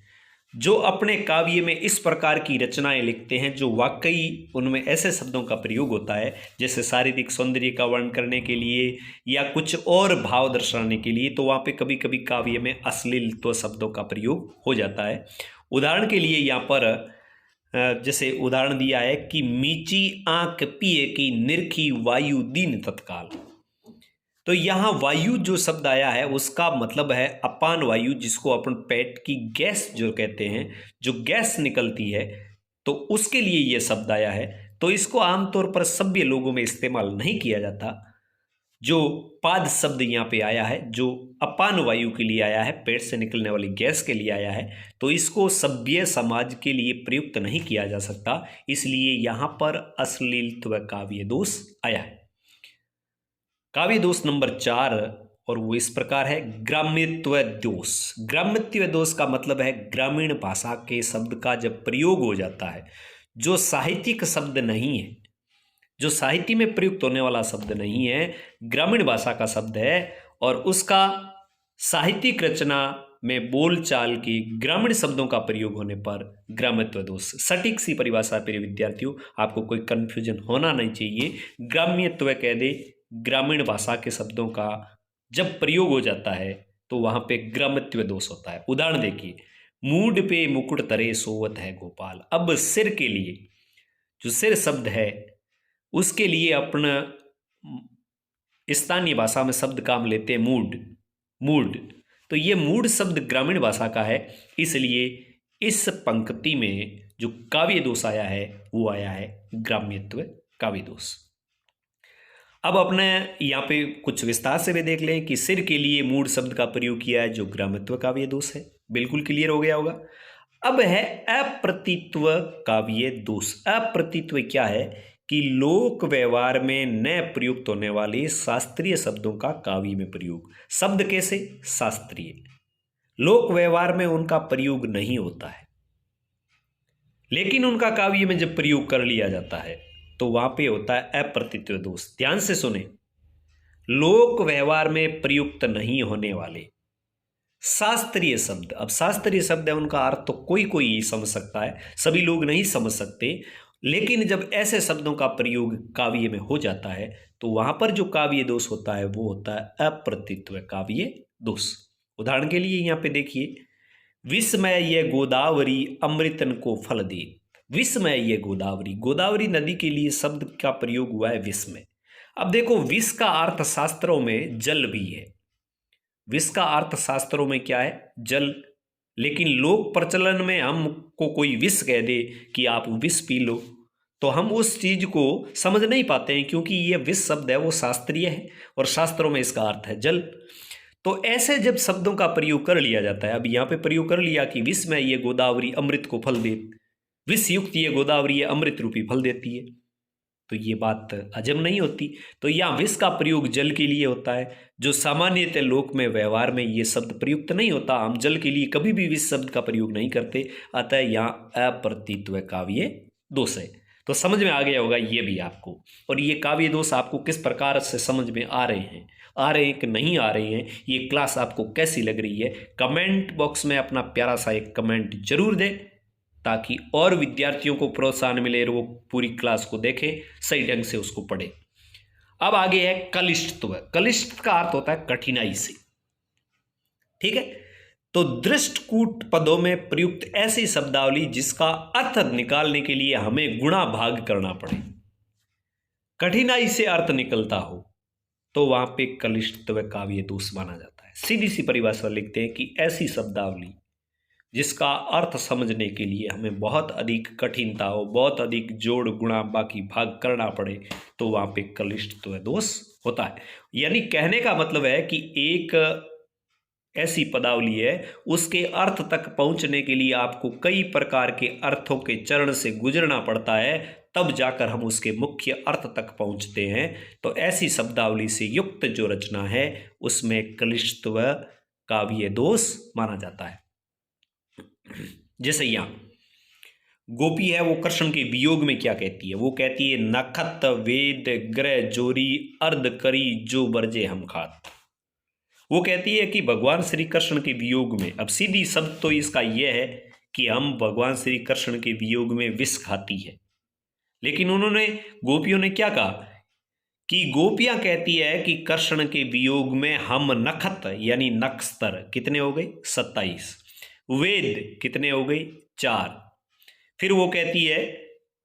Speaker 1: जो अपने काव्य में इस प्रकार की रचनाएं लिखते हैं जो वाकई उनमें ऐसे शब्दों का प्रयोग होता है जैसे शारीरिक सौंदर्य का वर्णन करने के लिए या कुछ और भाव दर्शाने के लिए, तो वहाँ पे कभी कभी काव्य में अश्लीलत्व शब्दों का प्रयोग हो जाता है। उदाहरण के लिए यहाँ पर जैसे उदाहरण दिया है कि मीची आंख पिए की निरखी वायु दीन तत्काल। तो यहाँ वायु जो शब्द आया है उसका मतलब है अपान वायु, जिसको अपन पेट की गैस जो कहते हैं, जो गैस निकलती है, तो उसके लिए ये शब्द आया है। तो इसको आमतौर पर सभ्य लोगों में इस्तेमाल नहीं किया जाता। जो पाद शब्द यहाँ पे आया है, जो अपान वायु के लिए आया है, पेट से निकलने वाली गैस के लिए आया है, तो इसको सभ्य समाज के लिए प्रयुक्त नहीं किया जा सकता, इसलिए यहाँ पर अश्लीलत्व काव्य दोष आया है। काव्य दोष नंबर 4, और वो इस प्रकार है ग्राम्यत्व दोष। ग्राम्यत्व दोष का मतलब है ग्रामीण भाषा के शब्द का जब प्रयोग हो जाता है, जो साहित्यिक शब्द नहीं है, जो साहित्य में प्रयुक्त होने वाला शब्द नहीं है, ग्रामीण भाषा का शब्द है, और उसका साहित्यिक रचना में बोलचाल की ग्रामीण शब्दों का प्रयोग होने पर ग्राम्यत्व दोष। सटीक सी परिभाषा प्रिय विद्यार्थियों, आपको कोई कंफ्यूजन होना नहीं चाहिए। ग्राम्यत्व कह दे, ग्रामीण भाषा के शब्दों का जब प्रयोग हो जाता है तो वहां पे ग्राम्यत्व दोष होता है। उदाहरण देखिए, मूड पे मुकुट तरे सोवत है गोपाल। अब सिर के लिए, जो सिर शब्द है उसके लिए अपना स्थानीय भाषा में शब्द काम लेते हैं मूड, मूड। तो ये मूड शब्द ग्रामीण भाषा का है, इसलिए इस पंक्ति में जो काव्य दोष आया है वो आया है ग्राम्यत्व काव्य दोष। अब अपने यहाँ पे कुछ विस्तार से भी देख लें कि सिर के लिए मूड शब्द का प्रयोग किया है, जो ग्राम्यत्व काव्य दोष है। बिल्कुल क्लियर हो गया होगा। अब है अप्रतीत्व काव्य दोष। अप्रतीत्व क्या है कि लोक व्यवहार में न प्रयुक्त होने वाले शास्त्रीय शब्दों का काव्य में प्रयोग। शब्द कैसे? शास्त्रीय, लोक व्यवहार में उनका प्रयोग नहीं होता है, लेकिन उनका काव्य में जब प्रयोग कर लिया जाता है तो वहां पे होता है अप्रतीत्व दोष। ध्यान से सुने, लोक व्यवहार में प्रयुक्त नहीं होने वाले शास्त्रीय शब्द। अब शास्त्रीय शब्द है, उनका अर्थ तो कोई कोई ही समझ सकता है, सभी लोग नहीं समझ सकते, लेकिन जब ऐसे शब्दों का प्रयोग काव्य में हो जाता है तो वहां पर जो काव्य दोष होता है वो होता है अप्रतीत्व काव्य दोष। उदाहरण के लिए यहां पे देखिए, विस्मय ये गोदावरी अमृतन को फल दे। विस्मय ये गोदावरी, गोदावरी नदी के लिए शब्द का प्रयोग हुआ है विस्मय। अब देखो, विष का अर्थ शास्त्रों में जल भी है। विष का अर्थ शास्त्रों में क्या है? जल। लेकिन लोक प्रचलन में हमको कोई विष कह दे कि आप विष पी लो, तो हम उस चीज को समझ नहीं पाते हैं, क्योंकि ये विष शब्द है वो शास्त्रीय है और शास्त्रों में इसका अर्थ है जल। तो ऐसे जब शब्दों का प्रयोग कर लिया जाता है, अब यहाँ पे प्रयोग कर लिया कि विष में ये गोदावरी अमृत को फल दे, विष युक्त ये गोदावरी ये अमृत रूपी फल देती है, तो ये बात अजब नहीं होती। तो यहाँ विष का प्रयोग जल के लिए होता है, जो सामान्यतः लोक में व्यवहार में ये शब्द प्रयुक्त नहीं होता। हम जल के लिए कभी भी विष शब्द का प्रयोग नहीं करते, अतः यहाँ अप्रतीत्व काव्य दोष है। तो समझ में आ गया होगा ये भी आपको। और ये काव्य दोष आपको किस प्रकार से समझ में आ रहे हैं कि नहीं आ रहे हैं, ये क्लास आपको कैसी लग रही है, कमेंट बॉक्स में अपना प्यारा सा एक कमेंट जरूर दें, ताकि और विद्यार्थियों को प्रोत्साहन मिले और वो पूरी क्लास को देखें, सही ढंग से उसको पढ़े। अब आगे है कलिष्टत्व। कलिष्ट का अर्थ होता है कठिनाई से, ठीक है। तो दृष्टकूट पदों में प्रयुक्त ऐसी शब्दावली जिसका अर्थ निकालने के लिए हमें गुणा भाग करना पड़े, कठिनाई से अर्थ निकलता हो, तो वहां पे कलिष्टत्व काव्य दोष माना जाता है। सीधी सी परिभाषा लिखते हैं कि ऐसी शब्दावली जिसका अर्थ समझने के लिए हमें बहुत अधिक कठिनता हो, बहुत अधिक जोड़ गुणा बाकी भाग करना पड़े, तो वहां पे कलिष्टत्व दोष होता है। यानी कहने का मतलब है कि एक ऐसी पदावली है, उसके अर्थ तक पहुंचने के लिए आपको कई प्रकार के अर्थों के चरण से गुजरना पड़ता है, तब जाकर हम उसके मुख्य अर्थ तक पहुंचते हैं। तो ऐसी शब्दावली से युक्त जो रचना है उसमें कलिष्टत्व काव्य दोष माना जाता है। जैसे यहां गोपी है, वो कृष्ण के वियोग में क्या कहती है? वो कहती है, नखत वेद ग्रह जोरी अर्ध करी जो बरजे हम खात। वो कहती है कि भगवान श्री कृष्ण के वियोग में, अब सीधी शब्द तो इसका यह है कि हम भगवान श्री कृष्ण के वियोग में विष खाती है, लेकिन उन्होंने गोपियों ने क्या कहा कि गोपियां कहती है कि कृष्ण के वियोग में हम नखत यानी नक्षत्र कितने हो गए? 27, वेद कितने हो गए? 4, फिर वो कहती है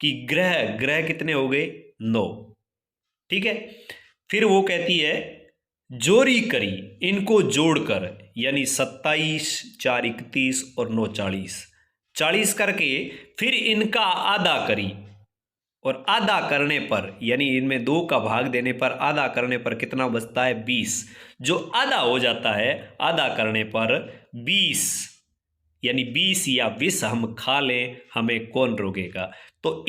Speaker 1: कि ग्रह ग्रह कितने हो गए 9, ठीक है। फिर वो कहती है जोरी करी इनको जोड़कर, यानी 27, 4 31 और 9 40, 40 करके फिर इनका आधा करी, और आधा करने पर यानी इनमें 2 का भाग देने पर आधा करने पर कितना बचता है 20। जो आधा हो जाता है आधा करने पर 20, यानी 20 या 20 हम खा लें, हमें कौन रोकेगा। तो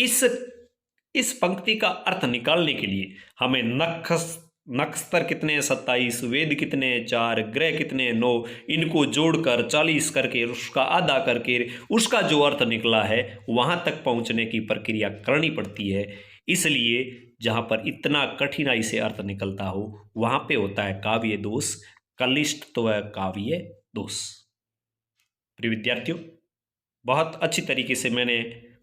Speaker 1: इस पंक्ति का अर्थ निकालने के लिए हमें नक्षत्र कितने हैं 27, वेद कितने हैं 4, ग्रह कितने हैं 9, इनको जोड़कर 40 करके उसका आधा करके उसका जो अर्थ निकला है वहां तक पहुंचने की प्रक्रिया करनी पड़ती है। इसलिए जहां पर इतना कठिनाई से अर्थ निकलता हो वहां पे होता है काव्य दोष, कलिष्ठत्व काव्य दोष। प्रिय विद्यार्थियों, बहुत अच्छी तरीके से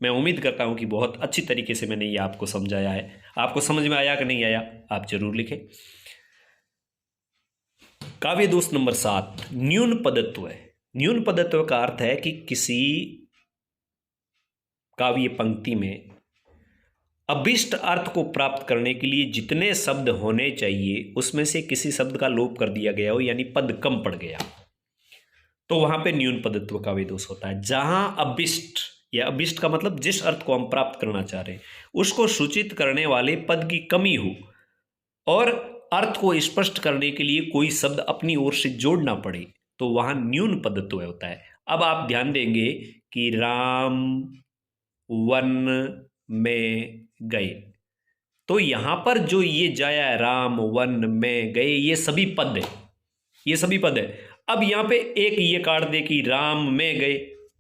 Speaker 1: मैं उम्मीद करता हूं कि बहुत अच्छी तरीके से मैंने ये आपको समझाया है। आपको समझ में आया कि नहीं आया आप जरूर लिखें। काव्य दोष नंबर 7, न्यून पदत्व है। न्यून पदत्व का अर्थ है कि किसी काव्य पंक्ति में अभिष्ट अर्थ को प्राप्त करने के लिए जितने शब्द होने चाहिए उसमें से किसी शब्द का लोप कर दिया गया हो, यानी पद कम पड़ गया, तो वहां पे न्यून पदत्व काव्य दोष होता है। जहां अभिष्ट, या अभिष्ट का मतलब जिस अर्थ को हम प्राप्त करना चाह रहे हैं उसको सूचित करने वाले पद की कमी हो और अर्थ को स्पष्ट करने के लिए कोई शब्द अपनी ओर से जोड़ना पड़े, तो वहां न्यून पदत्व होता है। अब आप ध्यान देंगे कि राम वन में गए, तो यहां पर जो ये जाया है राम वन में गए, ये सभी पद है, ये सभी पद है। अब यहां पे एक ये काट दे कि राम में गए,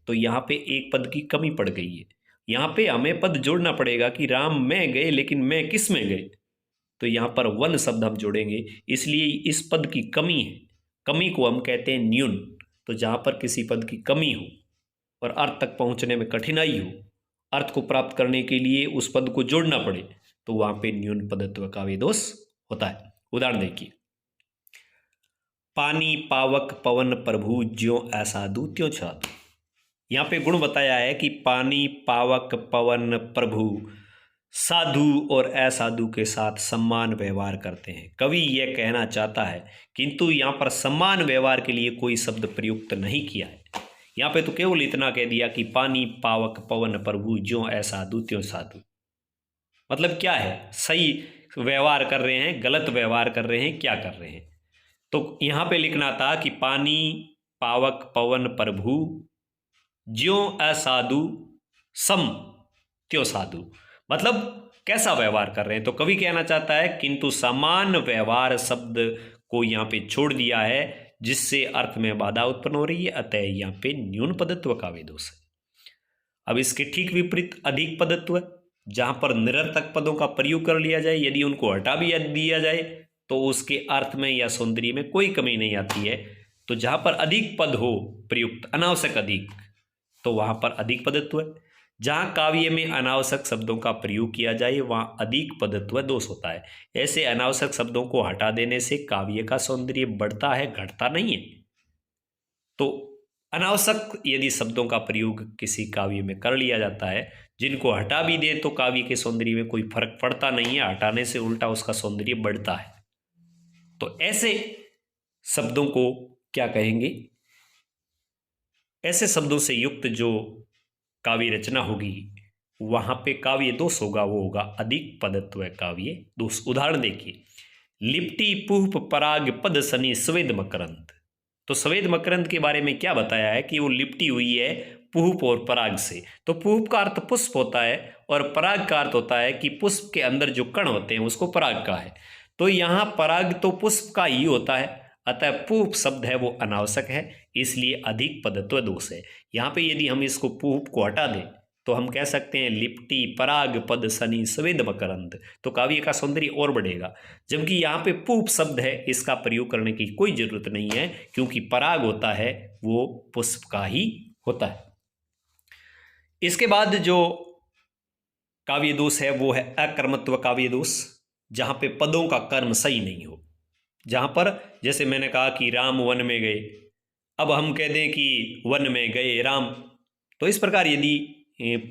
Speaker 1: तो यहां पे एक पद की कमी पड़ गई है। यहां पे हमें पद जोड़ना पड़ेगा कि राम में गए, लेकिन मैं किस में गए, तो यहां पर वन शब्द हम जोड़ेंगे, इसलिए इस पद की कमी है, कमी को हम कहते हैं न्यून। तो जहां पर किसी पद की कमी हो और अर्थ तक पहुंचने में कठिनाई हो, अर्थ को प्राप्त करने के लिए उस पद को जोड़ना पड़े, तो वहां पे न्यून पदत्व काव्य दोष होता है। उदाहरण देखिए, पानी पावक पवन प्रभु ज्यों असाधु त्यों साधु। यहाँ पे गुण बताया है कि पानी पावक पवन प्रभु साधु और असाधु के साथ सम्मान व्यवहार करते हैं। कवि यह कहना चाहता है, किंतु यहाँ पर सम्मान व्यवहार के लिए कोई शब्द प्रयुक्त नहीं किया है। यहाँ पे तो केवल इतना कह दिया कि पानी पावक पवन प्रभु ज्यों असाधु त्यों साधु। मतलब क्या है, सही व्यवहार कर रहे हैं, गलत व्यवहार कर रहे हैं, क्या कर रहे हैं। तो यहां पे लिखना था कि पानी पावक पवन प्रभु ज्यों असाधु सम त्यों साधु, मतलब कैसा व्यवहार कर रहे हैं। तो कवि कहना चाहता है किंतु समान व्यवहार शब्द को यहाँ पे छोड़ दिया है, जिससे अर्थ में बाधा उत्पन्न हो रही है, अतः यहाँ पे न्यून पदत्व काव्य दोष है। अब इसके ठीक विपरीत अधिक पदत्व, जहां पर निरर्थक पदों का प्रयोग कर लिया जाए, यदि उनको हटा भी दिया जाए तो उसके अर्थ में या सौंदर्य में कोई कमी नहीं आती है। तो जहां पर अधिक पद हो प्रयुक्त, अनावश्यक अधिक, तो वहां पर अधिक पदत्व है। जहां काव्य में अनावश्यक शब्दों का प्रयोग किया जाए वहां अधिक पदत्व दोष होता है। ऐसे अनावश्यक शब्दों को हटा देने से काव्य का सौंदर्य बढ़ता है, घटता नहीं है। तो अनावश्यक यदि शब्दों का प्रयोग किसी काव्य में कर लिया जाता है, जिनको हटा भी दे तो काव्य के सौंदर्य में कोई फर्क पड़ता नहीं है, हटाने से उल्टा उसका सौंदर्य बढ़ता है। तो ऐसे शब्दों को क्या कहेंगे, ऐसे शब्दों से युक्त जो काव्य रचना होगी वहां पे काव्य दोष होगा, वो होगा अधिक पदत्व काव्य दोष। उदाहरण देखिए, लिपटी पुष्प पराग पद सनी स्वेद मकरंद। तो स्वेद मकरंद के बारे में क्या बताया है कि वो लिपटी हुई है पुष्प और पराग से। तो पुष्प का अर्थ पुष्प होता है और पराग का अर्थ होता है कि पुष्प के अंदर जो कण होते हैं उसको पराग का है। तो यहाँ पराग तो पुष्प का ही होता है, अतः पुष्प शब्द है वो अनावश्यक है, इसलिए अधिक पदत्व दोष है। यहाँ पे यदि हम इसको पुष्प को हटा दें तो हम कह सकते हैं लिपटी पराग पद सनी स्वेद मकरंद, तो काव्य का सौंदर्य और बढ़ेगा। जबकि यहाँ पे पुष्प शब्द है, इसका प्रयोग करने की कोई जरूरत नहीं है, क्योंकि पराग होता है वो पुष्प का ही होता है। इसके बाद जो काव्य दोष है वो है अकर्मत्व काव्य दोष, जहां पे पदों का कर्म सही नहीं हो। जहां पर जैसे मैंने कहा कि राम वन में गए, अब हम कह दें कि वन में गए राम, तो इस प्रकार यदि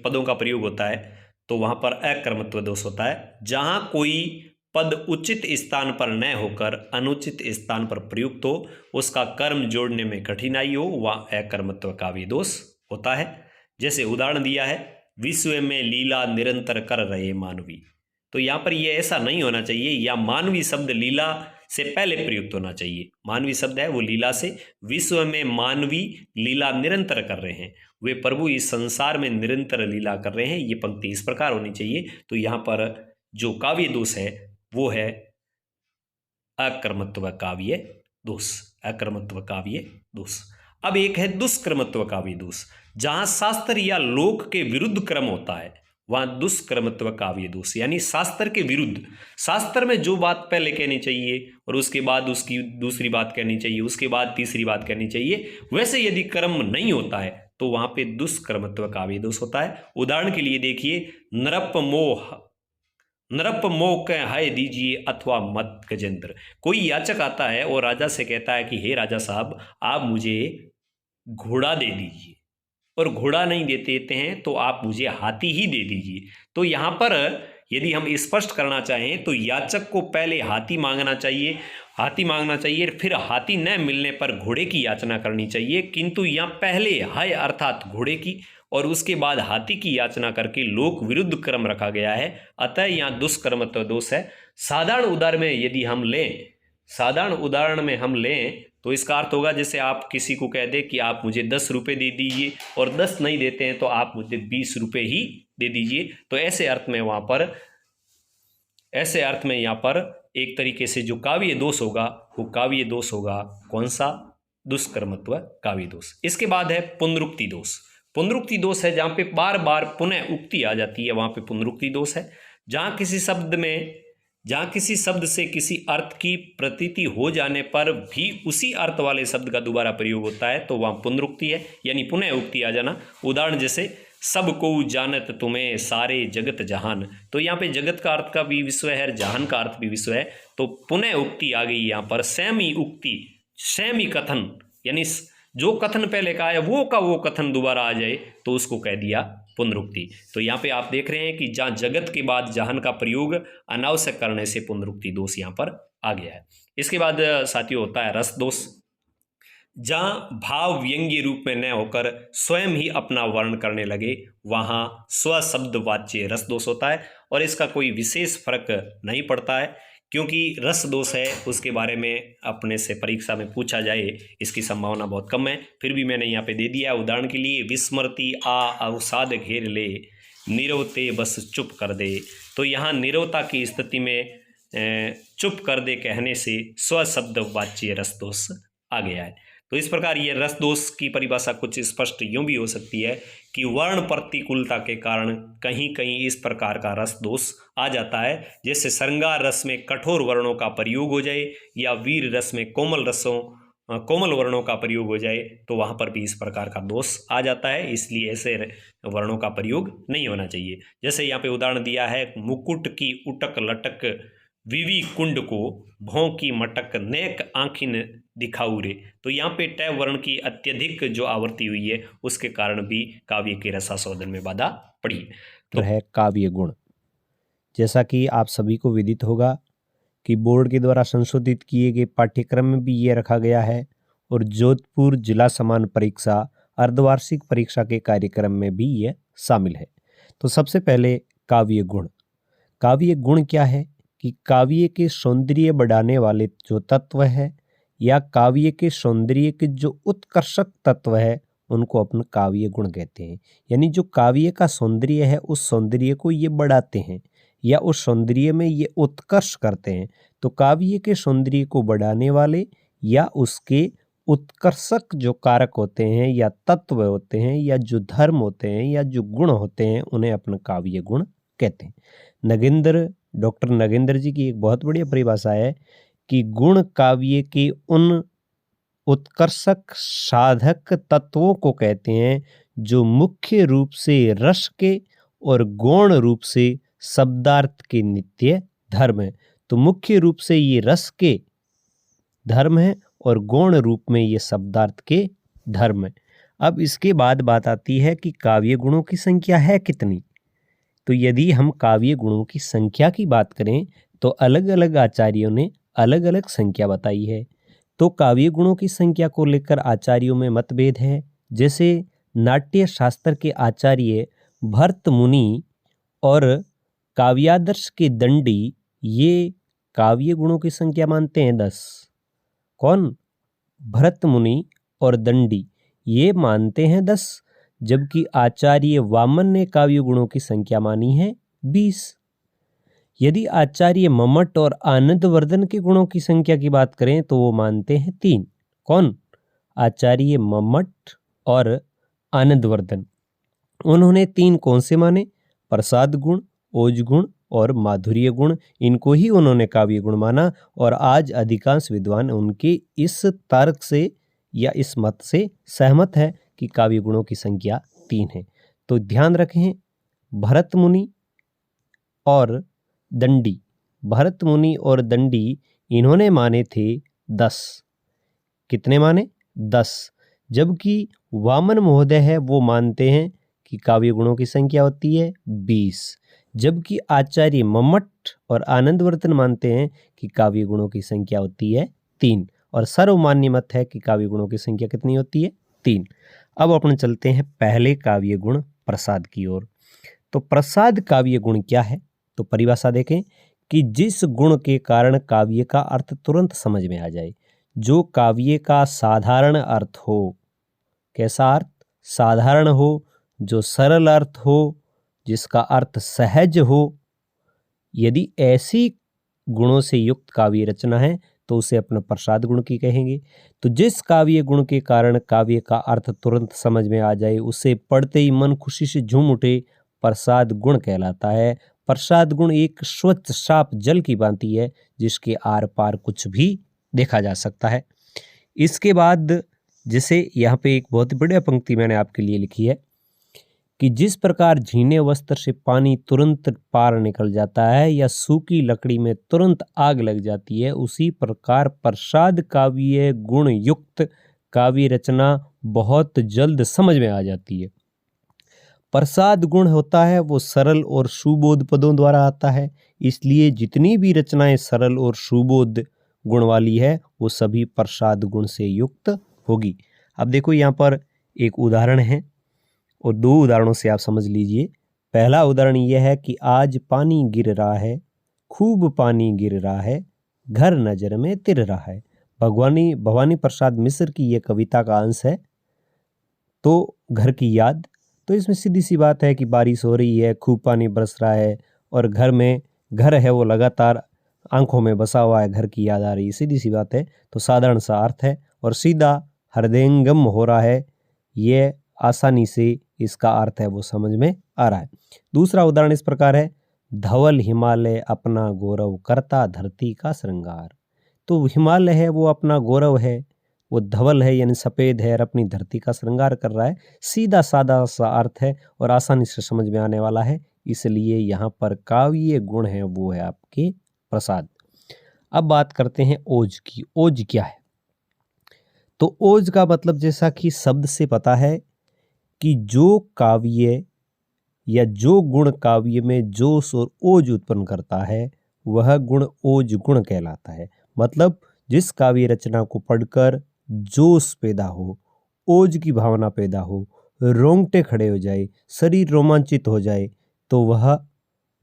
Speaker 1: पदों का प्रयोग होता है तो वहाँ पर अकर्मत्व दोष होता है। जहाँ कोई पद उचित स्थान पर न होकर अनुचित स्थान पर प्रयुक्त हो, उसका कर्म जोड़ने में कठिनाई हो, वह अकर्मत्व काव्य दोष होता है। जैसे उदाहरण दिया है, विश्व में लीला निरंतर कर रहे मानवी। तो यहाँ पर ये ऐसा नहीं होना चाहिए, या मानवी शब्द लीला से पहले प्रयुक्त होना चाहिए। मानवी शब्द है वो लीला से, विश्व में मानवी लीला निरंतर कर रहे हैं, वे प्रभु इस संसार में निरंतर लीला कर रहे हैं, ये पंक्ति इस प्रकार होनी चाहिए। तो यहाँ पर जो काव्य दोष है वो है अकर्मत्व काव्य दोष, अकर्मत्व काव्य दोष। अब एक है दुष्कर्मत्व काव्य दोष, जहां शास्त्र या लोक के विरुद्ध क्रम होता है वहां दुष्कर्मत्व काव्य दोष, यानी शास्त्र के विरुद्ध, शास्त्र में जो बात पहले कहनी चाहिए और उसके बाद उसकी दूसरी बात कहनी चाहिए, उसके बाद तीसरी बात कहनी चाहिए, वैसे यदि कर्म नहीं होता है तो वहां पे दुष्कर्मत्व काव्य दोष होता है। उदाहरण के लिए देखिए, नरप मोह कह हाय दीजिए अथवा मत गजेंद्र। कोई याचक आता है और राजा से कहता है कि हे राजा साहब, आप मुझे घोड़ा दे दीजिए, और घोड़ा नहीं देते हैं तो आप मुझे हाथी ही दे दीजिए। तो यहाँ पर यदि हम स्पष्ट करना चाहें तो याचक को पहले हाथी मांगना चाहिए, फिर हाथी न मिलने पर घोड़े की याचना करनी चाहिए, किंतु यहाँ पहले हाय अर्थात घोड़े की और उसके बाद हाथी की याचना करके लोक विरुद्ध क्रम रखा गया है। अतः यहाँ दुष्कर्मत्व दोष है। साधारण उदाहरण में हम लें तो इसका अर्थ होगा, जैसे आप किसी को कह दे कि आप मुझे 10 रुपये दे दीजिए और 10 नहीं देते हैं तो आप मुझे 20 रुपये ही दे दीजिए। तो ऐसे अर्थ में यहाँ पर एक तरीके से जो काव्य दोष होगा वो काव्य दोष होगा कौन सा? दुष्कर्मत्व काव्य दोष। इसके बाद है पुनरुक्ति दोष। पुनरुक्ति दोष है जहाँ पे बार बार पुनः उक्ति आ जाती है, वहाँ पे पुनरुक्ति दोष है। जहाँ किसी शब्द से किसी अर्थ की प्रतीति हो जाने पर भी उसी अर्थ वाले शब्द का दोबारा प्रयोग होता है तो वहाँ पुनरुक्ति है, यानी पुनः उक्ति आ जाना। उदाहरण जैसे सब को जानत तुम्हें सारे जगत जहान, तो यहाँ पे जगत का अर्थ का भी विश्व है, जहान का अर्थ भी विश्व है, तो पुनः उक्ति आ गई यहाँ पर। सेमी उक्ति, सेमी कथन, यानी जो कथन पहले का है वो का वो कथन दोबारा आ जाए तो उसको कह दिया पुनरुक्ति। तो यहाँ पे आप देख रहे हैं कि जहाँ जगत के बाद जहान का प्रयोग अनावश्यक करने से पुनरुक्ति दोष यहाँ पर आ गया है। इसके बाद साथियों होता है रस दोष, जहाँ भाव व्यंग्य रूप में न होकर स्वयं ही अपना वर्णन करने लगे वहाँ स्वशब्द वाच्य रस दोष होता है। और इसका कोई विशेष फर्क नहीं पड़ता है, क्योंकि रस दोष है उसके बारे में अपने से परीक्षा में पूछा जाए इसकी संभावना बहुत कम है, फिर भी मैंने यहाँ पे दे दिया। उदाहरण के लिए, विस्मृति आ अवसाद घेर ले, नीरवते बस चुप कर दे। तो यहाँ नीरवता की स्थिति में चुप कर दे कहने से स्वशब्द वाच्य रस दोष आ गया है। तो इस प्रकार ये रस दोष की परिभाषा कुछ स्पष्ट यूं भी हो सकती है कि वर्ण प्रतिकूलता के कारण कहीं कहीं इस प्रकार का रस दोष आ जाता है। जैसे श्रृंगार रस में कठोर वर्णों का प्रयोग हो जाए या वीर रस में कोमल वर्णों का प्रयोग हो जाए तो वहाँ पर भी इस प्रकार का दोष आ जाता है, इसलिए ऐसे वर्णों का प्रयोग नहीं होना चाहिए। जैसे यहाँ पे उदाहरण दिया है, मुकुट की उटक लटक विवि कुंड को भों की मटक नेक आँखिन दिखाऊ रे। तो यहाँ पे टय वर्ण की अत्यधिक जो आवृत्ति हुई है उसके कारण भी काव्य के रसास्वादन में बाधा पड़ी है।
Speaker 2: तो है काव्य गुण। जैसा कि आप सभी को विदित होगा कि बोर्ड के द्वारा संशोधित किए गए पाठ्यक्रम में भी ये रखा गया है और जोधपुर जिला समान परीक्षा अर्धवार्षिक परीक्षा के कार्यक्रम में भी ये शामिल है। तो सबसे पहले काव्य गुण। काव्य गुण क्या है कि काव्य के सौंदर्य बढ़ाने वाले जो तत्व है या काव्य के सौंदर्य के जो उत्कर्षक तत्व है उनको अपन काव्य गुण कहते हैं। यानी जो काव्य का सौंदर्य है उस सौंदर्य को ये बढ़ाते हैं या उस सौंदर्य में ये उत्कर्ष करते हैं। तो काव्य के सौंदर्य को बढ़ाने वाले या उसके उत्कर्षक जो कारक होते हैं या तत्व होते हैं या जो धर्म होते हैं या जो गुण होते हैं उन्हें अपन काव्य गुण कहते हैं। डॉक्टर नगेंद्र जी की एक बहुत बढ़िया परिभाषा है कि गुण काव्य के उन उत्कर्षक साधक तत्वों को कहते हैं जो मुख्य रूप से रस के और गौण रूप से शब्दार्थ के नित्य धर्म है। तो मुख्य रूप से ये रस के धर्म है और गौण रूप में ये शब्दार्थ के धर्म है। अब इसके बाद बात आती है कि काव्य गुणों की संख्या है कितनी। तो यदि हम काव्य गुणों की संख्या की बात करें तो अलग अलग आचार्यों ने अलग अलग संख्या बताई है। तो काव्य गुणों की संख्या को लेकर आचार्यों में मतभेद है। जैसे नाट्य शास्त्र के आचार्य भरत मुनि और काव्यादर्श के दंडी ये काव्य गुणों की संख्या मानते हैं 10। कौन? भरत मुनि और दंडी ये मानते हैं 10, जबकि आचार्य वामन ने काव्य गुणों की संख्या मानी है 20। यदि आचार्य मम्मट और आनंदवर्धन के गुणों की संख्या की बात करें तो वो मानते हैं 3। कौन? आचार्य मम्मट और आनंदवर्धन। उन्होंने 3 कौन से माने? प्रसाद गुण, ओज गुण और माधुर्य गुण। इनको ही उन्होंने काव्य गुण माना और आज अधिकांश विद्वान उनके इस तर्क से या इस मत से सहमत है कि काव्य गुणों की संख्या 3 है। तो ध्यान रखें, भरत मुनि और दंडी, भरत मुनि और दंडी इन्होंने माने थे 10। कितने माने? 10। जबकि वामन महोदय है वो मानते हैं कि काव्य गुणों की संख्या होती है 20। जबकि आचार्य मम्मट और आनंदवर्धन मानते हैं कि काव्य गुणों की संख्या होती है 3। और सर्वमान्य मत है कि काव्य गुणों की संख्या कितनी होती है? 3। अब अपन चलते हैं पहले काव्य गुण प्रसाद की ओर। तो प्रसाद काव्य गुण क्या है? तो परिभाषा देखें कि जिस गुण के कारण काव्य का अर्थ तुरंत समझ में आ जाए, जो काव्य का साधारण अर्थ हो। कैसा अर्थ? साधारण हो, जो सरल अर्थ हो, जिसका अर्थ सहज हो। यदि ऐसी गुणों से युक्त काव्य रचना है तो उसे अपना प्रसाद गुण की कहेंगे। तो जिस काव्य गुण के कारण काव्य का अर्थ तुरंत समझ में आ जाए, उसे पढ़ते ही मन खुशी से झूम उठे, प्रसाद गुण कहलाता है। प्रसाद गुण एक स्वच्छ साफ जल की भांति है जिसके आर पार कुछ भी देखा जा सकता है। इसके बाद जैसे यहाँ पे एक बहुत बढ़िया पंक्ति मैंने आपके लिए लिखी है कि जिस प्रकार झीने वस्त्र से पानी तुरंत पार निकल जाता है या सूखी लकड़ी में तुरंत आग लग जाती है, उसी प्रकार प्रसाद काव्य गुण युक्त काव्य रचना बहुत जल्द समझ में आ जाती है। प्रसाद गुण होता है वो सरल और सुबोध पदों द्वारा आता है, इसलिए जितनी भी रचनाएं सरल और सुबोध गुण वाली है वो सभी प्रसाद गुण से युक्त होगी। अब देखो यहाँ पर एक उदाहरण है और 2 उदाहरणों से आप समझ लीजिए। पहला उदाहरण यह है कि आज पानी गिर रहा है, खूब पानी गिर रहा है, घर नजर में तिर रहा है। भवानी प्रसाद मिश्र की यह कविता का अंश है। तो घर की याद, तो इसमें सीधी सी बात है कि बारिश हो रही है, खूब पानी बरस रहा है और घर है वो लगातार आंखों में बसा हुआ है, घर की याद आ रही है, सीधी सी बात है। तो साधारण सा अर्थ है और सीधा हृदयंगम हो रहा है, ये आसानी से इसका अर्थ है वो समझ में आ रहा है। दूसरा उदाहरण इस प्रकार है, धवल हिमालय अपना गौरव करता धरती का श्रृंगार। तो हिमालय है वो अपना गौरव है, वो धवल है यानी सफ़ेद है और अपनी धरती का श्रृंगार कर रहा है। सीधा सादा सा अर्थ है और आसानी से समझ में आने वाला है, इसलिए यहाँ पर काव्य गुण है वो है आपके प्रसाद। अब बात करते हैं ओज की। ओज क्या है? तो ओज का मतलब जैसा कि शब्द से पता है कि जो काव्य या जो गुण काव्य में जोश और ओज उत्पन्न करता है वह गुण ओज गुण कहलाता है। मतलब जिस काव्य रचना को पढ़कर जोश पैदा हो, ओज की भावना पैदा हो, रोंगटे खड़े हो जाए, शरीर रोमांचित हो जाए, तो वह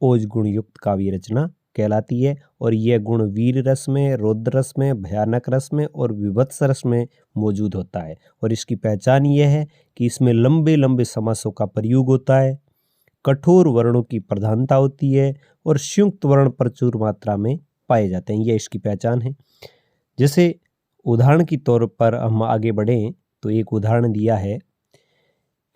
Speaker 2: ओज गुण युक्त काव्य रचना कहलाती है। और यह गुण वीर रस में, रौद्र रस में, भयानक रस में और विभत्स रस में मौजूद होता है। और इसकी पहचान यह है कि इसमें लंबे लंबे समासों का प्रयोग होता है, कठोर वर्णों की प्रधानता होती है और संयुक्त वर्ण प्रचुर मात्रा में पाए जाते हैं। यह इसकी पहचान है। जैसे उदाहरण के तौर पर हम आगे बढ़ें तो एक उदाहरण दिया है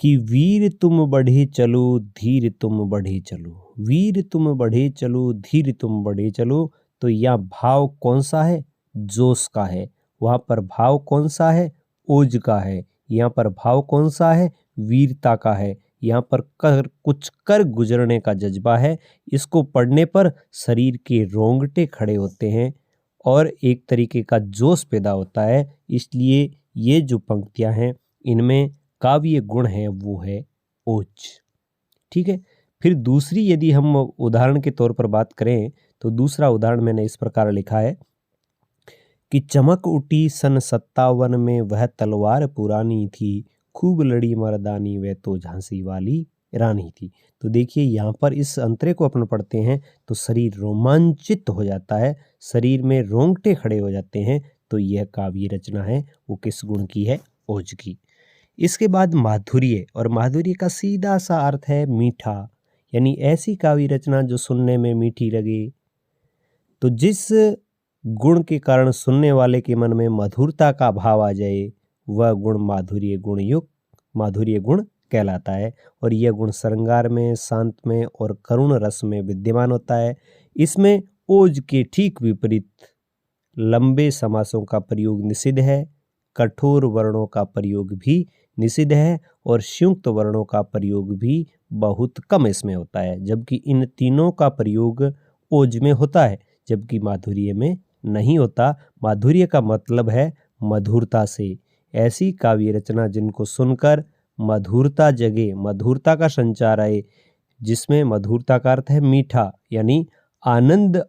Speaker 2: कि वीर तुम बढ़े चलो, धीर तुम बढ़े चलो। वीर तुम बढ़े चलो, धीर तुम बढ़े चलो। तो यह भाव कौन सा है? जोश का है। वहाँ पर भाव कौन सा है? ओज का है। यहाँ पर भाव कौन सा है? वीरता का है। यहाँ पर कुछ कर गुजरने का जज्बा है। इसको पढ़ने पर शरीर के रोंगटे खड़े होते हैं और एक तरीके का जोश पैदा होता है। इसलिए ये जो पंक्तियाँ हैं इनमें काव्य गुण है वो है ओज। ठीक है। फिर दूसरी यदि हम उदाहरण के तौर पर बात करें तो दूसरा उदाहरण मैंने इस प्रकार लिखा है कि चमक उठी सन 57 में वह तलवार पुरानी थी, खूब लड़ी मर्दानी वह तो झांसी वाली रानी थी। तो देखिए यहाँ पर इस अंतरे को अपन पढ़ते हैं तो शरीर रोमांचित हो जाता है, शरीर में रोंगटे खड़े हो जाते हैं। तो यह काव्य रचना है वो किस गुण की है? ओज की। इसके बाद माधुर्य, और माधुर्य का सीधा सा अर्थ है मीठा, यानी ऐसी काव्य रचना जो सुनने में मीठी लगे। तो जिस गुण के कारण सुनने वाले के मन में मधुरता का भाव आ जाए वह गुण माधुर्य गुण कहलाता है। और यह गुण श्रृंगार में, शांत में और करुण रस में विद्यमान होता है। इसमें ओज के ठीक विपरीत लंबे समासों का प्रयोग निषिद्ध है, कठोर वर्णों का प्रयोग भी निषिद्ध है और संयुक्त वर्णों का प्रयोग भी बहुत कम इसमें होता है। जबकि इन तीनों का प्रयोग ओज में होता है जबकि माधुर्य में नहीं होता। माधुर्य का मतलब है मधुरता से। ऐसी काव्य रचना जिनको सुनकर मधुरता जगे, मधुरता का संचार आए, जिसमें मधुरता का अर्थ है मीठा, यानी आनंद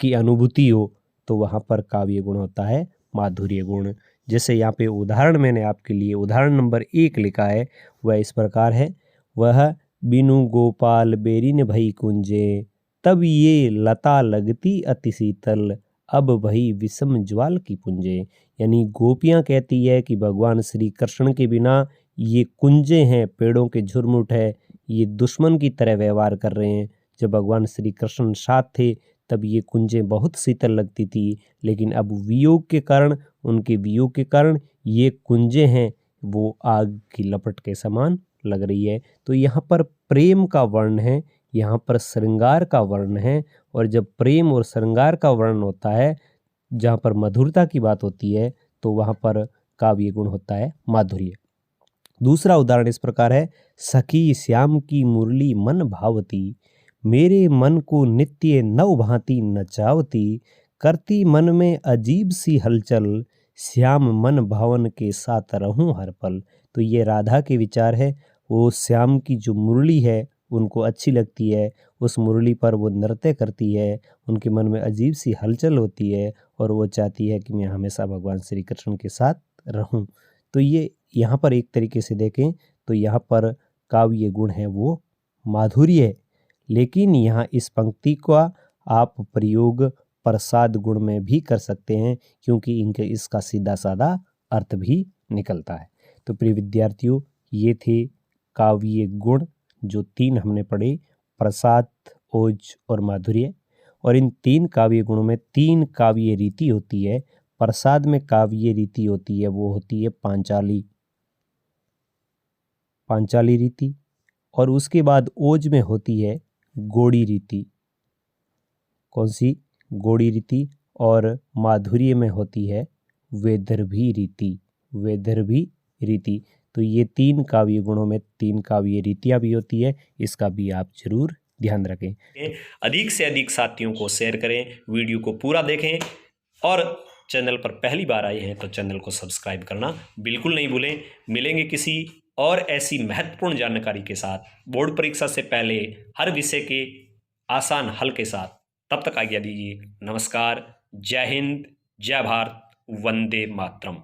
Speaker 2: की अनुभूति हो, तो वहाँ पर काव्य गुण होता है माधुर्य गुण। जैसे यहाँ पे उदाहरण मैंने आपके लिए उदाहरण नंबर 1 लिखा है वह इस प्रकार है, वह बिनु गोपाल बेरिन भई कुंजे, तब ये लता लगती अति शीतल, अब भई विषम ज्वाल की पुंजे। यानी गोपियाँ कहती है कि भगवान श्री कृष्ण के बिना ये कुंजे हैं, पेड़ों के झुरमुट है, ये दुश्मन की तरह व्यवहार कर रहे हैं। जब भगवान श्री कृष्ण साथ थे तब ये कुंजें बहुत शीतल लगती थी, लेकिन अब वियोग के कारण, उनके वियोग के कारण ये कुंजें हैं वो आग की लपट के समान लग रही है। तो यहाँ पर प्रेम का वर्ण है, यहाँ पर श्रृंगार का वर्ण है। और जब प्रेम और श्रृंगार का वर्ण होता है, जहाँ पर मधुरता की बात होती है, तो वहाँ पर काव्य गुण होता है माधुर्य। दूसरा उदाहरण इस प्रकार है, सखी श्याम की मुरली मन भावती, मेरे मन को नित्य नव भांति नचावती, करती मन में अजीब सी हलचल, श्याम मन भावन के साथ रहूं हर पल। तो ये राधा के विचार है। वो श्याम की जो मुरली है उनको अच्छी लगती है, उस मुरली पर वो नृत्य करती है, उनके मन में अजीब सी हलचल होती है और वो चाहती है कि मैं हमेशा भगवान श्री कृष्ण के साथ रहूं। तो ये यहाँ पर एक तरीके से देखें तो यहाँ पर काव्य गुण है वो माधुर्य है। लेकिन यहाँ इस पंक्ति का आप प्रयोग प्रसाद गुण में भी कर सकते हैं क्योंकि इनके इसका सीधा साधा अर्थ भी निकलता है। तो प्रिय विद्यार्थियों, ये थे काव्य गुण जो 3 हमने पढ़े, प्रसाद, ओज और माधुर्य। और इन 3 काव्य गुणों में 3 काव्य रीति होती है। प्रसाद में काव्य रीति होती है वो होती है पांचाली रीति, और उसके बाद ओज में होती है गोड़ी रीति। कौन सी? गोड़ी रीति। और माधुर्य में होती है वैदर्भी रीति। तो ये 3 काव्य गुणों में 3 काव्य रीतियाँ भी होती है, इसका भी आप जरूर ध्यान रखें।
Speaker 1: अधिक से अधिक साथियों को शेयर करें, वीडियो को पूरा देखें और चैनल पर पहली बार आए हैं तो चैनल को सब्सक्राइब करना बिल्कुल नहीं भूलें। मिलेंगे किसी और ऐसी महत्वपूर्ण जानकारी के साथ, बोर्ड परीक्षा से पहले हर विषय के आसान हल के साथ। तब तक आज्ञा दीजिए। नमस्कार, जय हिंद, जय भारत, वंदे मातरम।